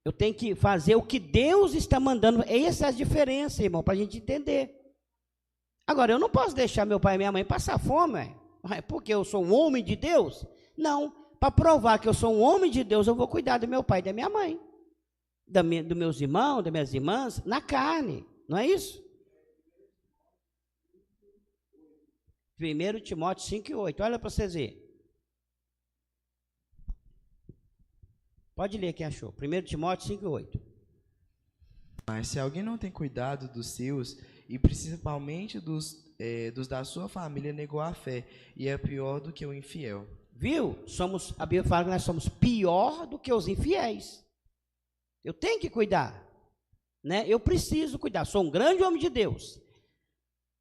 Eu tenho que fazer o que Deus está mandando. Essa é a diferença, irmão, para a gente entender. Agora, eu não posso deixar meu pai e minha mãe passar fome, porque eu sou um homem de Deus. Não, para provar que eu sou um homem de Deus, eu vou cuidar do meu pai e da minha mãe, dos meus irmãos, das minhas irmãs, na carne, não é isso? 1 Timóteo 5:8, olha para vocês verem. Pode ler quem achou. 1 Timóteo 5:8. Mas se alguém não tem cuidado dos seus, e principalmente dos da sua família, negou a fé, e é pior do que o infiel. Viu? A Bíblia fala que nós somos pior do que os infiéis. Eu tenho que cuidar, né? Eu preciso cuidar. Sou um grande homem de Deus,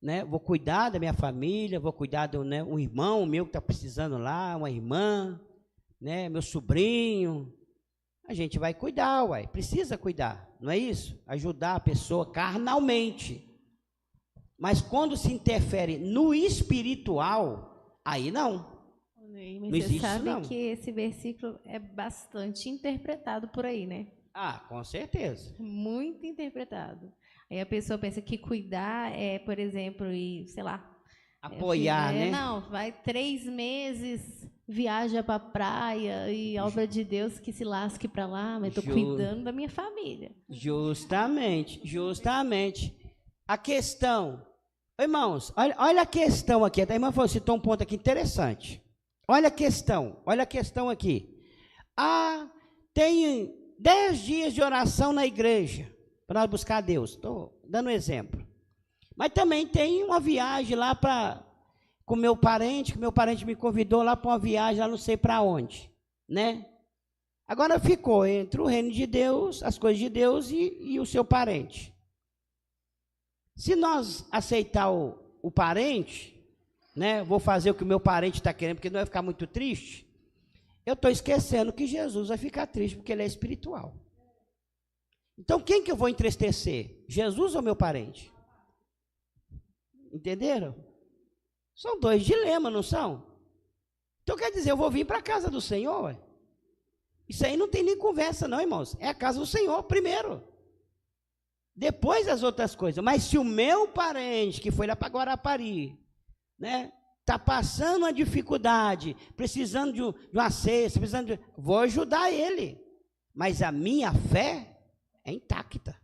né? Vou cuidar da minha família, vou cuidar de um irmão meu que está precisando lá, uma irmã, né, meu sobrinho, a gente vai cuidar, uai, precisa cuidar, não é isso? Ajudar a pessoa carnalmente. Mas quando se interfere no espiritual, aí não. Mas não você existe sabe isso, não. que esse versículo é bastante interpretado por aí, né? Ah, com certeza. Muito interpretado. Aí a pessoa pensa que cuidar é, por exemplo, e sei lá. Apoiar, né? Não, vai 3 meses, viaja para a praia e obra de Deus que se lasque para lá, mas estou cuidando da minha família. Justamente, justamente. A questão, irmãos, olha a questão aqui. A irmã falou, citou um ponto aqui interessante. Olha a questão aqui. Tem 10 dias de oração na igreja para nós buscar a Deus. Estou dando um exemplo. Mas também tem uma viagem lá com meu parente, que meu parente me convidou lá para uma viagem, lá não sei para onde, né? Agora ficou entre o reino de Deus, as coisas de Deus e o seu parente. Se nós aceitar o parente, né? Vou fazer o que o meu parente está querendo, porque não vai ficar muito triste. Eu estou esquecendo que Jesus vai ficar triste, porque ele é espiritual. Então, quem que eu vou entristecer? Jesus ou meu parente? Entenderam? São 2 dilemas, não são? Então, quer dizer, eu vou vir para a casa do Senhor, ué. Isso aí não tem nem conversa, não, irmãos. É a casa do Senhor primeiro. Depois as outras coisas. Mas se o meu parente, que foi lá para Guarapari, né, está passando uma dificuldade, precisando de uma cesta, vou ajudar ele. Mas a minha fé é intacta.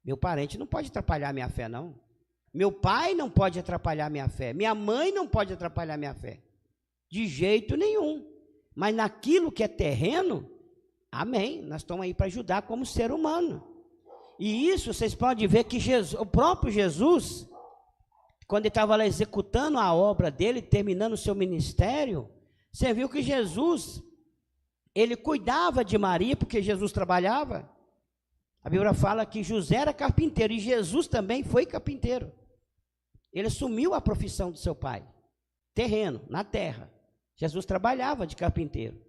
Meu parente não pode atrapalhar a minha fé, não. Meu pai não pode atrapalhar a minha fé. Minha mãe não pode atrapalhar a minha fé. De jeito nenhum. Mas naquilo que é terreno, amém. Nós estamos aí para ajudar como ser humano. E isso vocês podem ver que o próprio Jesus, quando ele estava lá executando a obra dele, terminando o seu ministério, você viu que Jesus, ele cuidava de Maria, porque Jesus trabalhava. A Bíblia fala que José era carpinteiro, e Jesus também foi carpinteiro. Ele assumiu a profissão do seu pai, terreno, na terra. Jesus trabalhava de carpinteiro.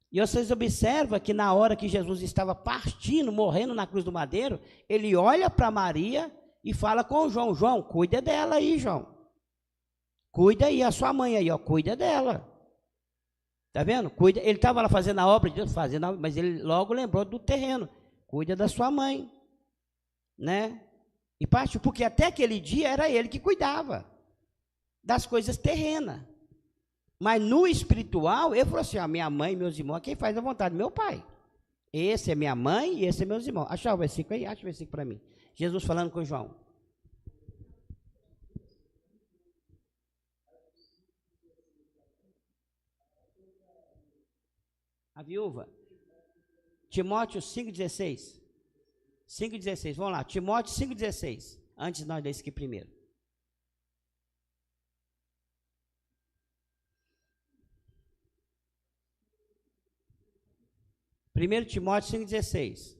E vocês observam que na hora que Jesus estava partindo, morrendo na cruz do madeiro, ele olha para Maria e fala com João, João, cuida dela aí, João. Cuida aí, a sua mãe aí, ó, cuida dela. Tá vendo? Cuida. Ele estava lá fazendo a obra de Deus, mas ele logo lembrou do terreno. Cuida da sua mãe, né? E parte, porque até aquele dia era ele que cuidava das coisas terrenas. Mas no espiritual, ele falou assim, a minha mãe e meus irmãos, quem faz a vontade do meu pai. Esse é minha mãe e esse é meus irmãos. Acha o versículo aí? Acha o versículo para mim. Jesus falando com João. A viúva. Timóteo 5,16. 5,16, vamos lá. Timóteo 5,16. Antes de nós ler isso aqui primeiro. Primeiro Timóteo 5,16.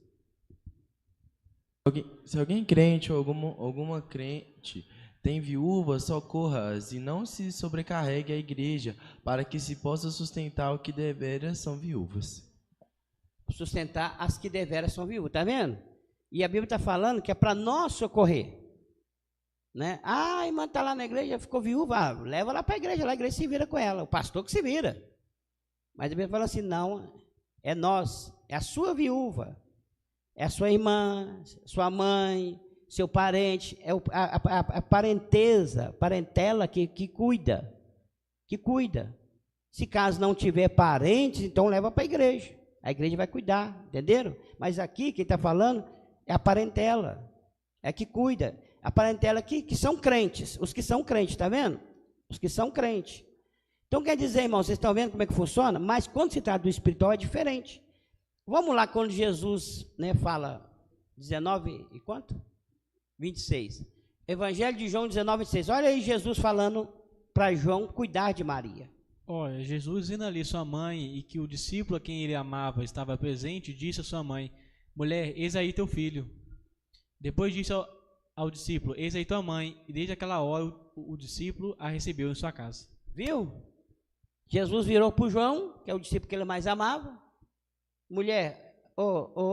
Se alguém crente ou alguma crente tem viúvas, socorra-as e não se sobrecarregue a igreja, para que se possa sustentar o que deveras são viúvas. Sustentar as que deveras são viúvas, tá vendo? E a Bíblia está falando que é para nós socorrer, né? A irmã está lá na igreja, ficou viúva, leva lá para a igreja se vira com ela, o pastor que se vira. Mas a Bíblia fala assim, não, é nós, é a sua viúva, é a sua irmã, sua mãe, seu parente, é a parentela que cuida, Se caso não tiver parentes, então leva para a igreja vai cuidar, entenderam? Mas aqui, quem está falando, é a parentela, é que cuida, a parentela que são crentes, os que são crentes, está vendo? Os que são crentes. Então quer dizer, irmãos, vocês estão vendo como é que funciona? Mas quando se trata do espiritual é diferente. Vamos lá, quando Jesus, né, fala 19 e quanto? 26. Evangelho de João 19, 26. Olha aí Jesus falando para João cuidar de Maria. Olha, Jesus indo ali sua mãe e que o discípulo a quem ele amava estava presente, disse a sua mãe, mulher, eis aí teu filho. Depois disse ao discípulo, eis aí tua mãe. E desde aquela hora o discípulo a recebeu em sua casa. Viu? Jesus virou para o João, que é o discípulo que ele mais amava. Mulher,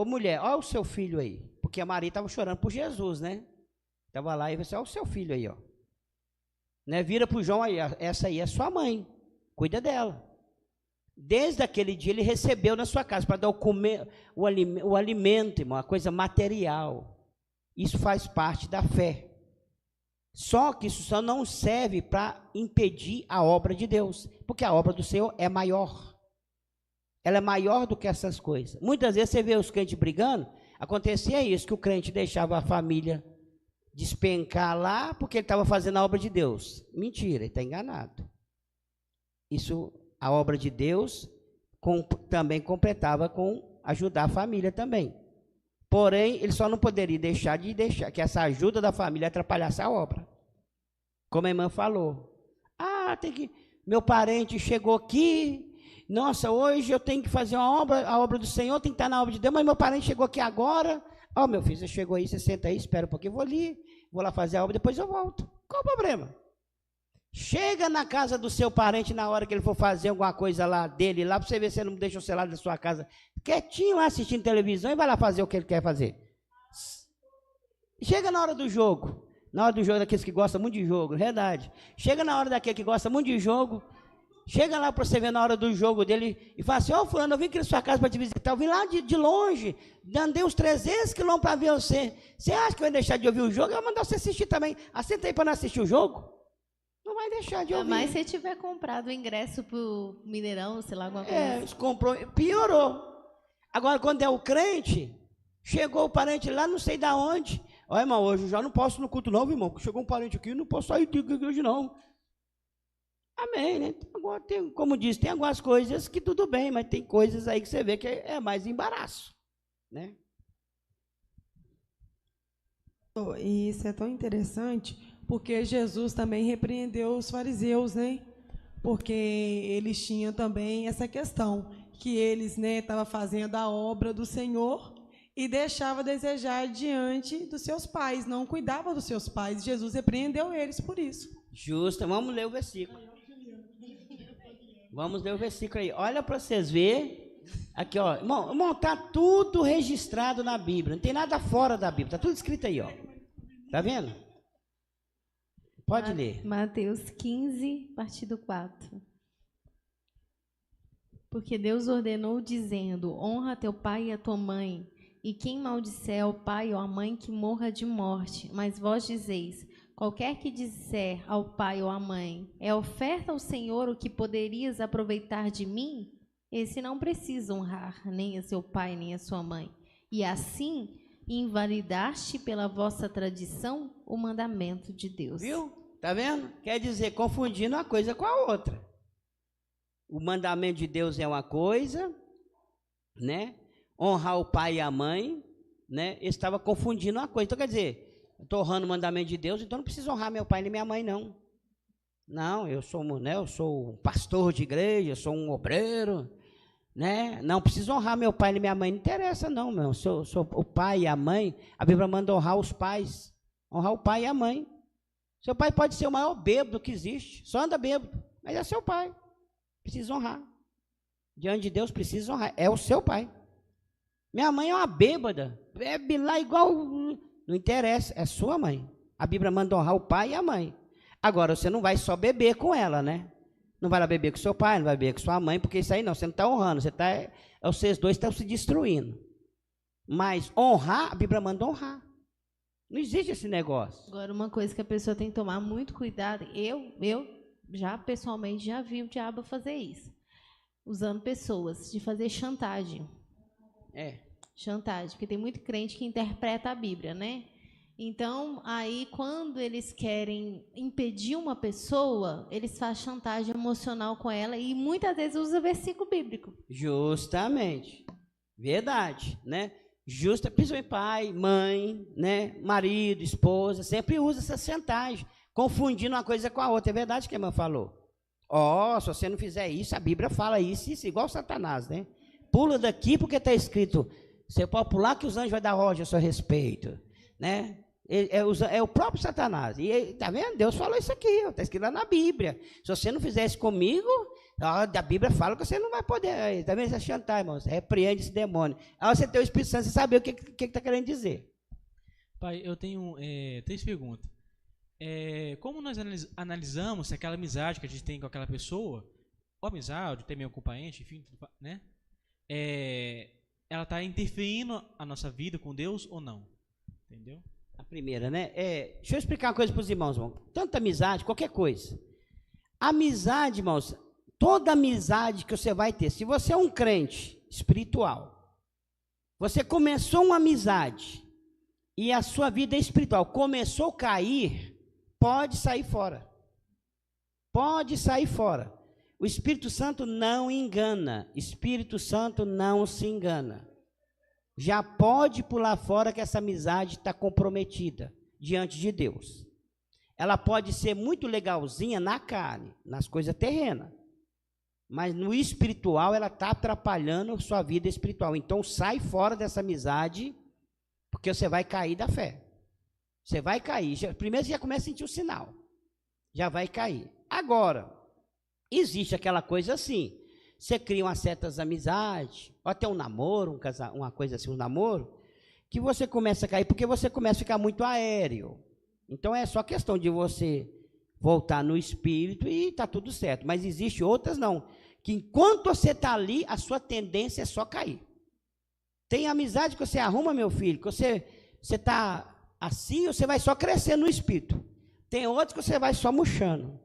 mulher, olha o seu filho aí. Porque a Maria estava chorando por Jesus, né? Estava lá e disse, olha o seu filho aí, ó. Né? Vira para o João aí, essa aí é sua mãe, cuida dela. Desde aquele dia ele recebeu na sua casa para dar o alimento, irmão, a coisa material. Isso faz parte da fé. Só que isso só não serve para impedir a obra de Deus, porque a obra do Senhor é maior. Ela é maior do que essas coisas. Muitas vezes você vê os crentes brigando, acontecia isso, que o crente deixava a família despencar lá, porque ele estava fazendo a obra de Deus. Mentira, ele está enganado. Isso, a obra de Deus também completava com ajudar a família também. Porém, ele só não poderia deixar que essa ajuda da família atrapalhasse a obra. Como a irmã falou. Meu parente chegou aqui, nossa, hoje eu tenho que fazer a obra do Senhor, tem que estar na obra de Deus, mas meu parente chegou aqui agora. Meu filho, você chegou aí, você senta aí, espera um pouquinho, vou lá fazer a obra, depois eu volto. Qual o problema? Chega na casa do seu parente na hora que ele for fazer alguma coisa lá dele, lá para você ver se ele não deixa o celular da sua casa quietinho lá assistindo televisão e vai lá fazer o que ele quer fazer. Chega na hora do jogo daqueles que gostam muito de jogo, verdade. Chega na hora daquele que gosta muito de jogo, chega lá para você ver na hora do jogo dele e fala assim, fulano, eu vim aqui na sua casa para te visitar, eu vim lá de longe, andei uns 300 quilômetros para ver você. Você acha que vai deixar de ouvir o jogo? Eu vou mandar você assistir também. Assenta aí para não assistir o jogo. Não vai deixar de ouvir. Mas se tiver comprado o ingresso para o Mineirão, sei lá, alguma coisa assim. Comprou, piorou. Agora, quando é o crente, chegou o parente lá, não sei de onde. Olha, irmão, hoje eu já não posso ir no culto não, irmão. Chegou um parente aqui, não posso sair hoje não. Amém, né? Agora, como diz, tem algumas coisas que tudo bem, mas tem coisas aí que você vê que é mais embaraço, né? E isso é tão interessante, porque Jesus também repreendeu os fariseus, né? Porque eles tinham também essa questão, que eles, né, estavam fazendo a obra do Senhor e deixavam a desejar diante dos seus pais, não cuidavam dos seus pais. Jesus repreendeu eles por isso. Justo, vamos ler o versículo. Vamos ler o versículo aí. Olha para vocês verem. Aqui, ó. Irmão, tá tudo registrado na Bíblia. Não tem nada fora da Bíblia. Tá tudo escrito aí, ó. Tá vendo? Pode ler. Mateus 15, partido 4. Porque Deus ordenou dizendo, honra teu pai e a tua mãe, e quem maldisser ao pai ou à mãe que morra de morte. Mas vós dizeis, qualquer que disser ao pai ou à mãe, é oferta ao Senhor o que poderias aproveitar de mim? Esse não precisa honrar nem a seu pai nem a sua mãe. E assim invalidaste pela vossa tradição o mandamento de Deus. Viu? Tá vendo? Quer dizer, confundindo uma coisa com a outra. O mandamento de Deus é uma coisa, né? Honrar o pai e a mãe, né? Ele estava confundindo uma coisa. Então, quer dizer, eu estou honrando o mandamento de Deus, então não preciso honrar meu pai nem minha mãe, não. Não, eu sou um pastor de igreja, eu sou um obreiro, né? Não preciso honrar meu pai nem minha mãe, não interessa não, meu. Sou o pai e a mãe, a Bíblia manda honrar os pais, honrar o pai e a mãe. Seu pai pode ser o maior bêbado que existe, só anda bêbado, mas é seu pai, precisa honrar. Diante de Deus precisa honrar, é o seu pai. Minha mãe é uma bêbada, bebe lá igual, não interessa, é sua mãe. A Bíblia manda honrar o pai e a mãe. Agora, você não vai só beber com ela, né? Não vai lá beber com seu pai, não vai beber com sua mãe, porque isso aí não, você não está honrando, vocês dois estão se destruindo. Mas honrar, a Bíblia manda honrar. Não existe esse negócio. Agora, uma coisa que a pessoa tem que tomar muito cuidado, eu já pessoalmente já vi o diabo fazer isso, usando pessoas, de fazer chantagem. Chantagem, porque tem muito crente que interpreta a Bíblia, né? Então, aí, quando eles querem impedir uma pessoa, eles fazem chantagem emocional com ela e muitas vezes usa versículo bíblico. Justamente. Verdade, né? Principalmente pai, mãe, né? Marido, esposa, sempre usa essa chantagem, confundindo uma coisa com a outra. É verdade que a irmã falou. Se você não fizer isso, a Bíblia fala isso, igual Satanás, né? Pula daqui porque está escrito, você pode pular que os anjos vão dar ordem a seu respeito, né? É o próprio Satanás. E tá vendo? Deus falou isso aqui, está escrito lá na Bíblia. Se você não fizer isso comigo, A Bíblia fala que você não vai poder. Também você chantar, irmãos. Repreende esse demônio. Aí você tem o Espírito Santo, você sabe o que está querendo dizer. Pai, eu tenho 3 perguntas. Como nós analisamos se aquela amizade que a gente tem com aquela pessoa, ou amizade, até mesmo com o parente, enfim, né? Ela está interferindo a nossa vida com Deus ou não? Entendeu? A primeira, né? Deixa eu explicar uma coisa para os irmãos, irmão. Tanta amizade, qualquer coisa. Amizade, irmãos, toda amizade que você vai ter, se você é um crente espiritual, você começou uma amizade e a sua vida espiritual começou a cair, pode sair fora. Pode sair fora. O Espírito Santo não engana. Espírito Santo não se engana. Já pode pular fora que essa amizade está comprometida diante de Deus. Ela pode ser muito legalzinha na carne, nas coisas terrenas. Mas no espiritual ela está atrapalhando sua vida espiritual. Então sai fora dessa amizade, porque você vai cair da fé. Você vai cair. Primeiro você já começa a sentir o sinal. Já vai cair. Agora, existe aquela coisa assim. Você cria umas certas amizades, ou até um namoro, uma coisa assim, um namoro, que você começa a cair, porque você começa a ficar muito aéreo. Então é só questão de você voltar no espírito e está tudo certo. Mas existe outras não, que enquanto você está ali, a sua tendência é só cair. Tem amizade que você arruma, meu filho, que você está assim, você vai só crescendo no espírito. Tem outros que você vai só murchando.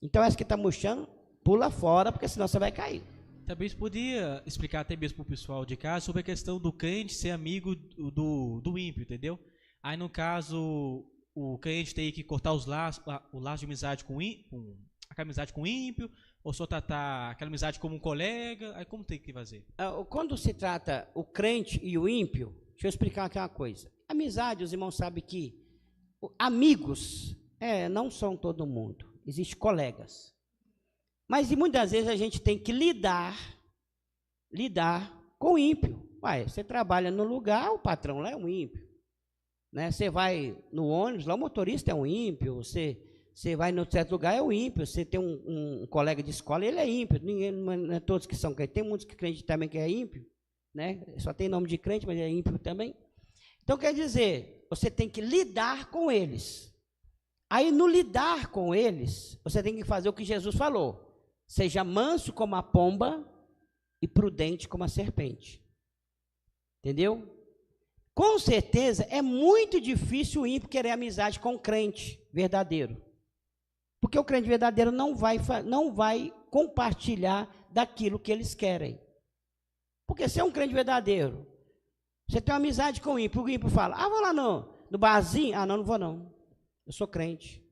Então essa que está murchando, pula fora, porque senão você vai cair. Talvez podia explicar até mesmo para o pessoal de casa sobre a questão do crente ser amigo do ímpio, entendeu? Aí no caso, o crente tem que cortar o laço de amizade a amizade com o ímpio, ou só tratar aquela amizade como um colega, aí como tem que fazer? Quando se trata o crente e o ímpio, deixa eu explicar aqui uma coisa. Amizade, os irmãos sabem que amigos não são todo mundo, existem colegas. Mas muitas vezes a gente tem que lidar com o ímpio. Você trabalha no lugar, o patrão lá é um ímpio. Né? Você vai no ônibus, lá o motorista é um ímpio. Você vai em certo lugar, é um ímpio. Você tem um colega de escola, ele é ímpio. Não é todos que são crentes. Tem muitos crentes também que é ímpio. Né? Só tem nome de crente, mas é ímpio também. Então quer dizer, você tem que lidar com eles. Aí no lidar com eles, você tem que fazer o que Jesus falou. Seja manso como a pomba e prudente como a serpente. Entendeu? Com certeza é muito difícil o ímpio querer amizade com o crente verdadeiro. Porque o crente verdadeiro não vai compartilhar daquilo que eles querem. Porque se é um crente verdadeiro, você tem uma amizade com o ímpio fala, vou lá no barzinho, não vou não, eu sou crente.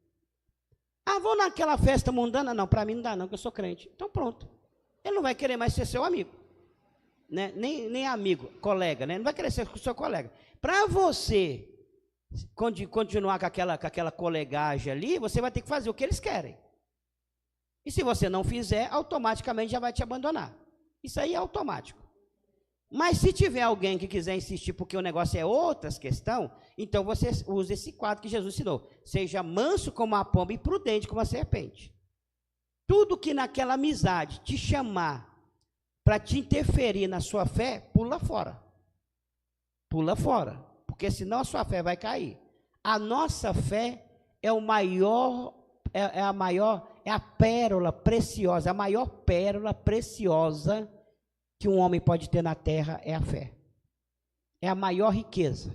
Vou naquela festa mundana? Não, para mim não dá não, que eu sou crente. Então pronto. Ele não vai querer mais ser seu amigo. Né? Nem amigo, colega, né? Não vai querer ser seu colega. Para você continuar com aquela colegagem ali, você vai ter que fazer o que eles querem. E se você não fizer, automaticamente já vai te abandonar. Isso aí é automático. Mas se tiver alguém que quiser insistir porque o negócio é outras questão, então você usa esse quadro que Jesus ensinou. Seja manso como a pomba e prudente como a serpente. Tudo que naquela amizade te chamar para te interferir na sua fé, pula fora. Pula fora, porque senão a sua fé vai cair. A nossa fé é a pérola preciosa, a maior pérola preciosa que um homem pode ter na terra é a fé. É a maior riqueza.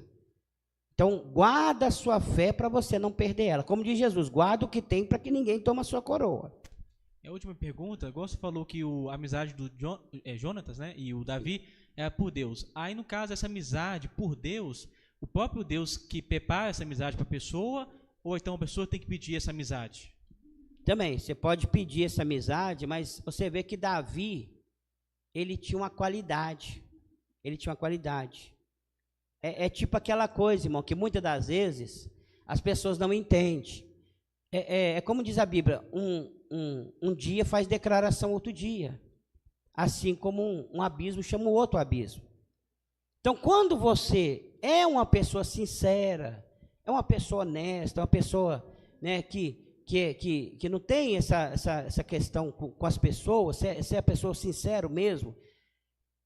Então, guarda a sua fé para você não perder ela. Como diz Jesus, guarda o que tem para que ninguém tome a sua coroa. A última pergunta, igual você falou que a amizade do Jonatas, né, e o Davi é por Deus. Aí, no caso, essa amizade por Deus, o próprio Deus que prepara essa amizade para a pessoa, ou então a pessoa tem que pedir essa amizade? Também, você pode pedir essa amizade, mas você vê que Davi, ele tinha uma qualidade. Ele tinha uma qualidade. É tipo aquela coisa, irmão, que muitas das vezes as pessoas não entendem. É como diz a Bíblia, um dia faz declaração outro dia. Assim como um abismo chama o outro abismo. Então, quando você é uma pessoa sincera, é uma pessoa honesta, uma pessoa, né, que que não tem essa questão com as pessoas, se é a pessoa sincero mesmo,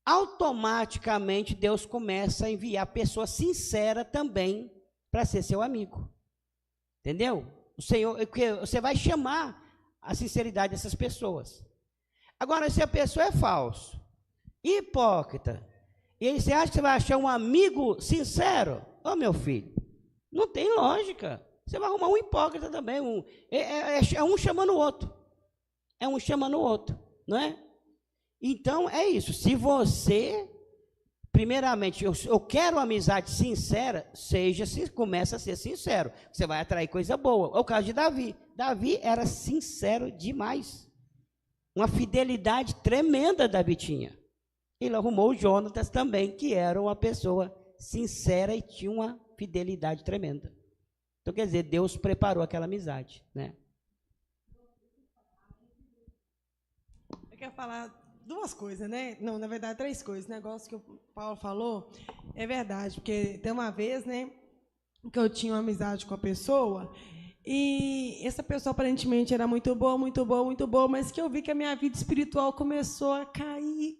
automaticamente Deus começa a enviar pessoa sincera também para ser seu amigo. Entendeu? O Senhor, você vai chamar a sinceridade dessas pessoas. Agora, se a pessoa é falso, hipócrita, e você acha que você vai achar um amigo sincero? Ô, meu filho, não tem lógica. Você vai arrumar um hipócrita também. É um chamando o outro. É um chamando o outro, não é? Então, é isso. Se você, primeiramente, eu quero uma amizade sincera, começa a ser sincero. Você vai atrair coisa boa. É o caso de Davi. Davi era sincero demais. Uma fidelidade tremenda Davi tinha. Ele arrumou o Jonatas também, que era uma pessoa sincera e tinha uma fidelidade tremenda. Então, quer dizer, Deus preparou aquela amizade, né? Eu quero falar duas coisas, né? Não, na verdade, três coisas. O negócio que o Paulo falou é verdade, porque tem uma vez, né, que eu tinha uma amizade com a pessoa e essa pessoa aparentemente era muito boa, mas que eu vi que a minha vida espiritual começou a cair.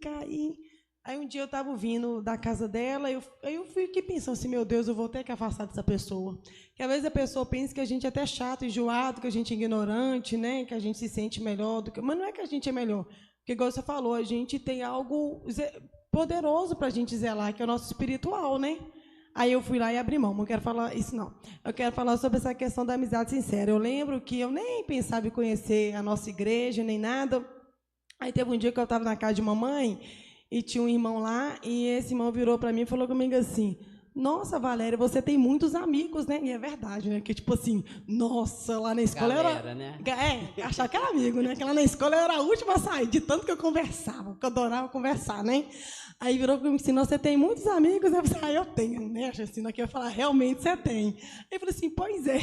Aí um dia eu estava vindo da casa dela, aí eu fiquei pensando assim, meu Deus, eu vou ter que afastar dessa pessoa. Que às vezes a pessoa pensa que a gente é até chato, enjoado, que a gente é ignorante, né? Que a gente se sente melhor do que... Mas não é que a gente é melhor. Porque, igual você falou, a gente tem algo poderoso para a gente zelar, que é o nosso espiritual, né? Aí eu fui lá e abri mão. Não quero falar isso, não. Eu quero falar sobre essa questão da amizade sincera. Eu lembro que eu nem pensava em conhecer a nossa igreja, nem nada. Aí teve um dia que eu estava na casa de mamãe e tinha um irmão lá, e esse irmão virou para mim e falou comigo assim, nossa, Valéria, você tem muitos amigos, né? E é verdade, né? Que tipo assim, nossa, lá na escola Galera, né? Achava que era amigo, né? Que lá na escola eu era a última a sair, de tanto que eu conversava, que eu adorava conversar, né? Aí virou comigo assim, você tem muitos amigos? Eu falei, eu tenho, né? Assim, aqui eu falar, realmente você tem. Aí eu falei assim, pois é,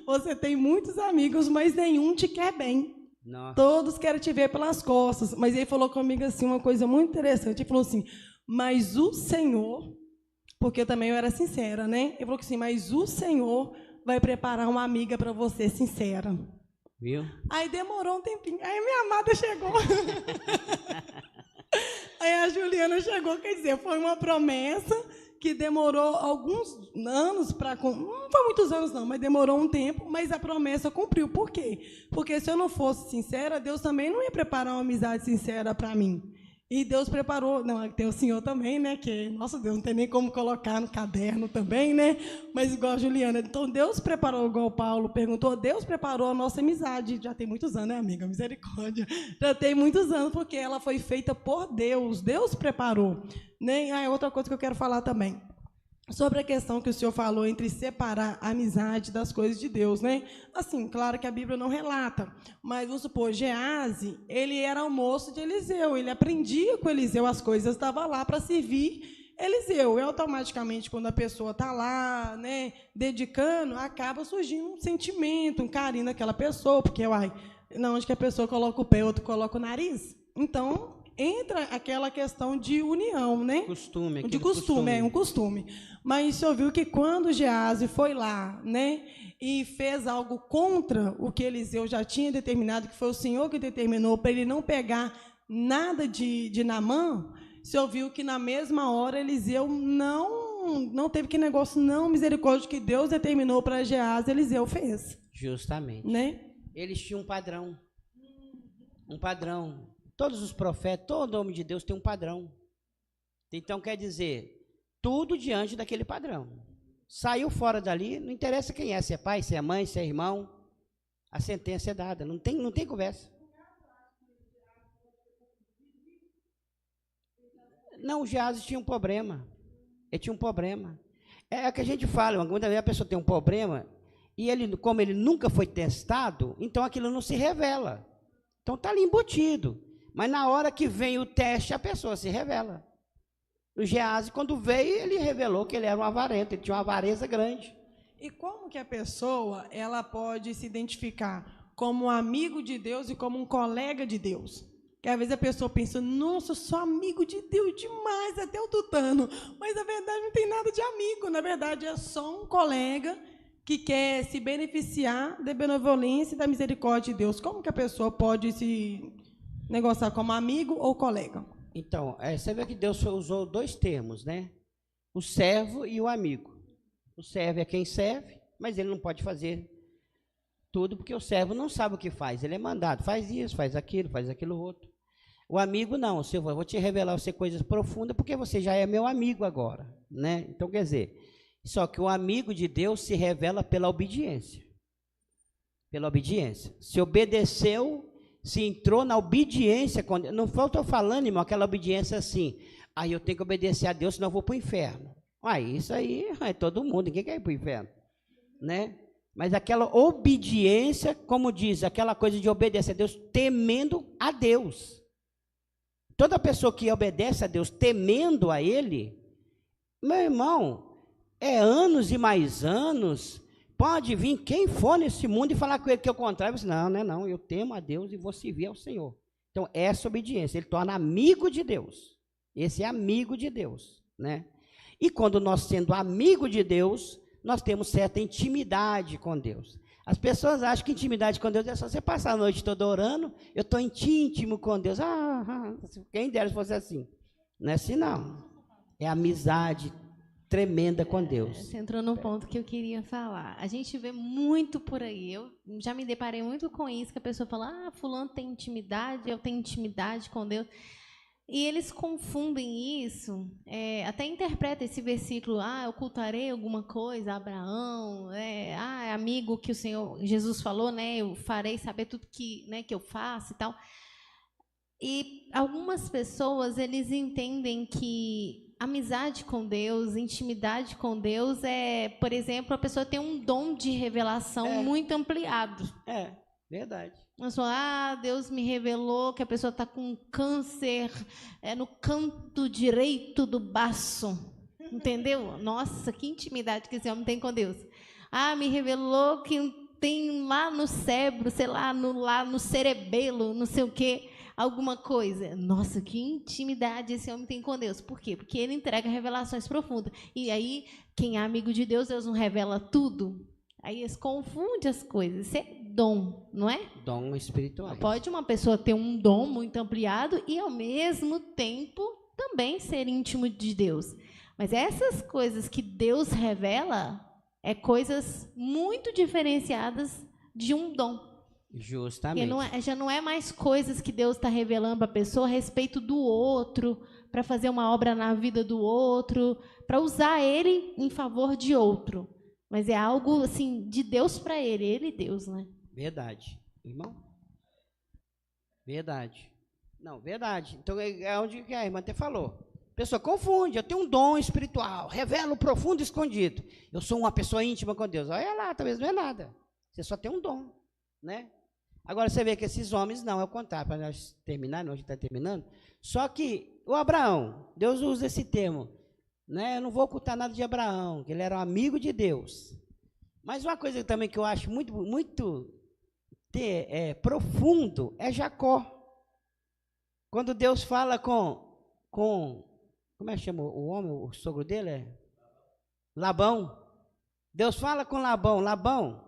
você tem muitos amigos, mas nenhum te quer bem. Nossa. Todos querem te ver pelas costas. Mas ele falou comigo assim, uma coisa muito interessante. Ele falou assim, mas o Senhor, porque também eu era sincera, né? Ele falou assim, mas o Senhor vai preparar uma amiga para você sincera. Viu? Aí demorou um tempinho. Aí minha amada chegou. Aí a Juliana chegou, quer dizer, foi uma promessa que demorou alguns anos para... Não foi muitos anos, não, mas demorou um tempo, mas a promessa cumpriu. Por quê? Porque se eu não fosse sincera, Deus também não ia preparar uma amizade sincera para mim. E Deus preparou... Não, tem o Senhor também, né? Que, nossa, Deus, não tem nem como colocar no caderno também, né? Mas igual a Juliana. Então, Deus preparou, igual o Paulo perguntou, Deus preparou a nossa amizade. Já tem muitos anos, né, amiga? Misericórdia. Já tem muitos anos, porque ela foi feita por Deus. Deus preparou. Né? Ah, outra coisa que eu quero falar também. Sobre a questão que o senhor falou entre separar a amizade das coisas de Deus, né? Assim, claro que a Bíblia não relata, mas vamos supor, Geazi, ele era o moço de Eliseu, ele aprendia com Eliseu as coisas, estava lá para servir Eliseu. E automaticamente, quando a pessoa está lá, né, dedicando, acaba surgindo um sentimento, um carinho daquela pessoa, porque, onde que a pessoa coloca o pé, outro coloca o nariz. Então, entra aquela questão de união, né? Costume. De costume, é um costume. Mas você ouviu que quando Geazi foi lá, né, e fez algo contra o que Eliseu já tinha determinado, que foi o Senhor que determinou para ele não pegar nada de Naamã, você ouviu que na mesma hora Eliseu não teve que negócio, não, misericórdia, que Deus determinou para Geazi, Eliseu fez. Justamente. Né? Eles tinham um padrão. Um padrão. Todos os profetas, todo homem de Deus tem um padrão. Então, quer dizer, tudo diante daquele padrão. Saiu fora dali, não interessa quem é, se é pai, se é mãe, se é irmão, a sentença é dada, não tem conversa. Não, o Geazi tinha um problema. Ele tinha um problema. É o que a gente fala, muitas vezes a pessoa tem um problema, e ele, como ele nunca foi testado, então aquilo não se revela. Então está ali embutido. Mas na hora que vem o teste, a pessoa se revela. O Geazi, quando veio, ele revelou que ele era um avarento, ele tinha uma avareza grande. E como que a pessoa ela pode se identificar como um amigo de Deus e como um colega de Deus? Que às vezes a pessoa pensa, nossa, eu sou amigo de Deus demais, até o tutano. Mas na verdade não tem nada de amigo, na verdade é só um colega que quer se beneficiar da benevolência e da misericórdia de Deus. Como que a pessoa pode se negociar como amigo ou colega? Então, você vê que Deus usou dois termos, né? O servo e o amigo. O servo é quem serve, mas ele não pode fazer tudo, porque o servo não sabe o que faz. Ele é mandado, faz isso, faz aquilo outro. O amigo não, eu vou te revelar você coisas profundas, porque você já é meu amigo agora, né? Então, quer dizer, só que o amigo de Deus se revela pela obediência. Pela obediência. Se obedeceu, se entrou na obediência. Não estou falando, irmão, aquela obediência assim, aí eu tenho que obedecer a Deus, senão eu vou para o inferno. Isso aí é todo mundo, ninguém quer ir para o inferno, né? Mas aquela obediência, como diz, aquela coisa de obedecer a Deus, temendo a Deus. Toda pessoa que obedece a Deus, temendo a Ele, meu irmão, é anos e mais anos, pode vir quem for nesse mundo e falar com ele que é o contrário, você, não, eu temo a Deus e vou servir ao Senhor. Então, essa obediência, ele torna amigo de Deus. Esse é amigo de Deus, né? E quando nós, sendo amigo de Deus, nós temos certa intimidade com Deus. As pessoas acham que intimidade com Deus é só você passar a noite toda orando, eu estou íntimo com Deus. Quem dera se fosse assim. Não é assim, não. É amizade tremenda com Deus. Você entrou num ponto que eu queria falar. A gente vê muito por aí, eu já me deparei muito com isso, que a pessoa fala, fulano tem intimidade, eu tenho intimidade com Deus. E eles confundem isso, até interpreta esse versículo, eu ocultarei alguma coisa a Abraão, é amigo que o Senhor Jesus falou, né, eu farei saber tudo que eu faço e tal. E algumas pessoas, eles entendem que amizade com Deus, intimidade com Deus por exemplo, a pessoa tem um dom de revelação muito ampliado. Verdade. Nós falamos, Deus me revelou que a pessoa está com câncer no canto direito do baço. Entendeu? Nossa, que intimidade que esse homem tem com Deus. Me revelou que tem lá no cérebro, sei lá no cerebelo, não sei o quê, alguma coisa. Nossa, que intimidade esse homem tem com Deus. Por quê? Porque ele entrega revelações profundas. E aí, quem é amigo de Deus, Deus não revela tudo. Aí eles confundem as coisas. Isso é dom, não é? Dom espiritual. Pode uma pessoa ter um dom muito ampliado e, ao mesmo tempo, também ser íntimo de Deus. Mas essas coisas que Deus revela coisas muito diferenciadas de um dom. Justamente. Já não é mais coisas que Deus está revelando para a pessoa a respeito do outro, para fazer uma obra na vida do outro, para usar ele em favor de outro. Mas é algo assim de Deus para ele Deus, né? Verdade. Irmão? Verdade. Não, verdade. Então é onde a irmã até falou. A pessoa confunde, eu tenho um dom espiritual, revelo o profundo escondido. Eu sou uma pessoa íntima com Deus. Olha lá, talvez não é nada. Você só tem um dom, né? Agora você vê que esses homens não, é o contrário, para nós terminar, não, a gente está terminando. Só que o Abraão, Deus usa esse termo, né? Eu não vou ocultar nada de Abraão, que ele era um amigo de Deus. Mas uma coisa também que eu acho muito profundo é Jacó. Quando Deus fala com como é que chama o homem, o sogro dele? Labão. Deus fala com Labão,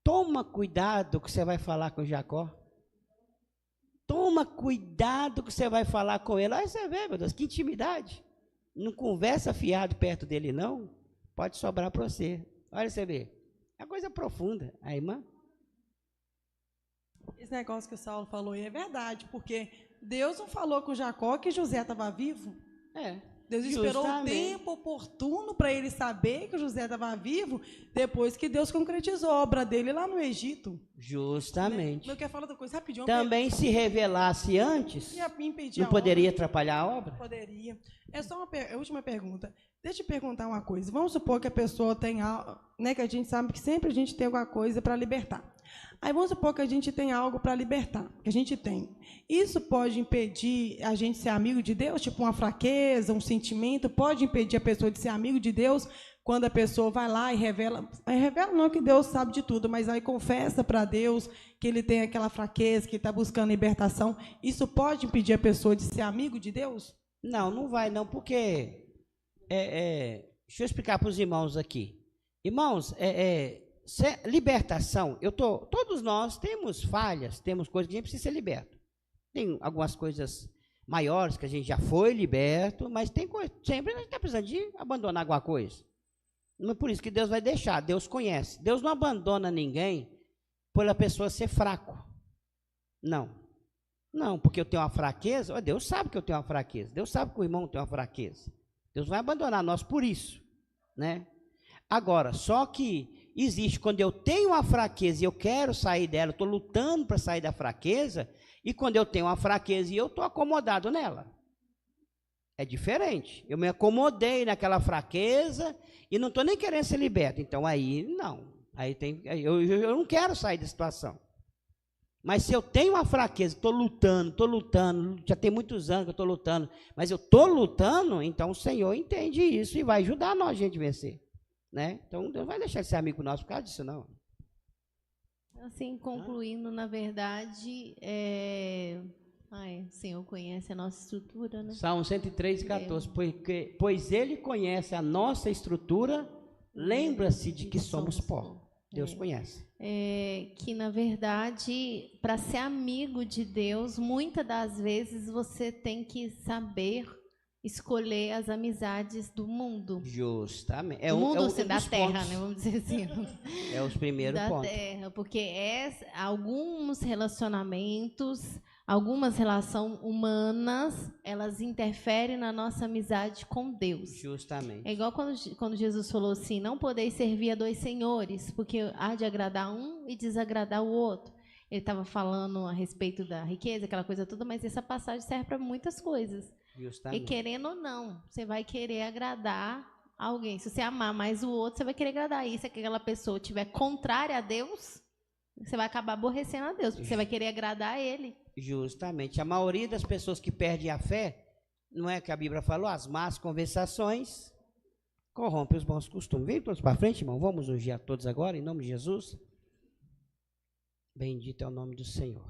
toma cuidado que você vai falar com Jacó. Toma cuidado que você vai falar com ele. Aí você vê, meu Deus, que intimidade. Não conversa fiado perto dele, não. Pode sobrar para você. Olha, você vê. É coisa profunda. A irmã? Esse negócio que o Saulo falou aí é verdade, porque Deus não falou com Jacó que José estava vivo. Deus esperou o tempo oportuno para ele saber que o José estava vivo, depois que Deus concretizou a obra dele lá no Egito. Justamente. Eu quero falar outra coisa rapidinho. Também se revelasse antes, não poderia atrapalhar a obra? Poderia. É só a última pergunta. Deixa eu perguntar uma coisa. Vamos supor que a pessoa tem, né, que a gente sabe que sempre a gente tem alguma coisa para libertar. Aí vamos supor que a gente tem algo para libertar, que a gente tem. Isso pode impedir a gente ser amigo de Deus? Tipo uma fraqueza, um sentimento, pode impedir a pessoa de ser amigo de Deus quando a pessoa vai lá e revela não que Deus sabe de tudo, mas aí confessa para Deus que ele tem aquela fraqueza, que está buscando libertação. Isso pode impedir a pessoa de ser amigo de Deus? Não vai não, porque deixa eu explicar para os irmãos aqui. Irmãos, libertação, todos nós temos falhas, temos coisas que a gente precisa ser liberto. Tem algumas coisas maiores que a gente já foi liberto, mas tem coisa, sempre a gente está precisando de abandonar alguma coisa. Não é por isso que Deus vai deixar, Deus conhece. Deus não abandona ninguém pela pessoa ser fraco. Não, porque eu tenho uma fraqueza, Deus sabe que eu tenho uma fraqueza, Deus sabe que o irmão tem uma fraqueza. Deus vai abandonar nós por isso, né? Agora, só que existe, quando eu tenho uma fraqueza e eu quero sair dela, eu estou lutando para sair da fraqueza, e quando eu tenho uma fraqueza e eu estou acomodado nela. É diferente. Eu me acomodei naquela fraqueza e não estou nem querendo ser liberto. Então aí não. Eu não quero sair da situação. Mas se eu tenho uma fraqueza, estou lutando, já tem muitos anos que eu estou lutando, mas eu estou lutando, então o Senhor entende isso e vai ajudar nós a gente vencer. Né? Então Deus não vai deixar de ser amigo nosso por causa disso, não. Assim, concluindo, na verdade, o Senhor conhece a nossa estrutura, né? Salmo 103, 14. Pois Ele conhece a nossa estrutura, lembra-se de que somos pó. Deus conhece. Que, na verdade, para ser amigo de Deus, muitas das vezes você tem que saber escolher as amizades do mundo. Justamente. Do mundo, assim, da terra, né? Vamos dizer assim. É os primeiros pontos. Da terra, porque alguns relacionamentos, algumas relações humanas, elas interferem na nossa amizade com Deus. Justamente. É igual quando Jesus falou assim, não podeis servir a dois senhores, porque há de agradar um e desagradar o outro. Ele estava falando a respeito da riqueza, aquela coisa toda, mas essa passagem serve para muitas coisas. Justamente. E querendo ou não, você vai querer agradar alguém. Se você amar mais o outro, você vai querer agradar. E se aquela pessoa estiver contrária a Deus, você vai acabar aborrecendo a Deus, porque você vai querer agradar a Ele. Justamente. A maioria das pessoas que perdem a fé, não é que a Bíblia falou, as más conversações corrompem os bons costumes. Vem todos para frente, irmão. Vamos ungir a todos agora, em nome de Jesus. Bendito é o nome do Senhor.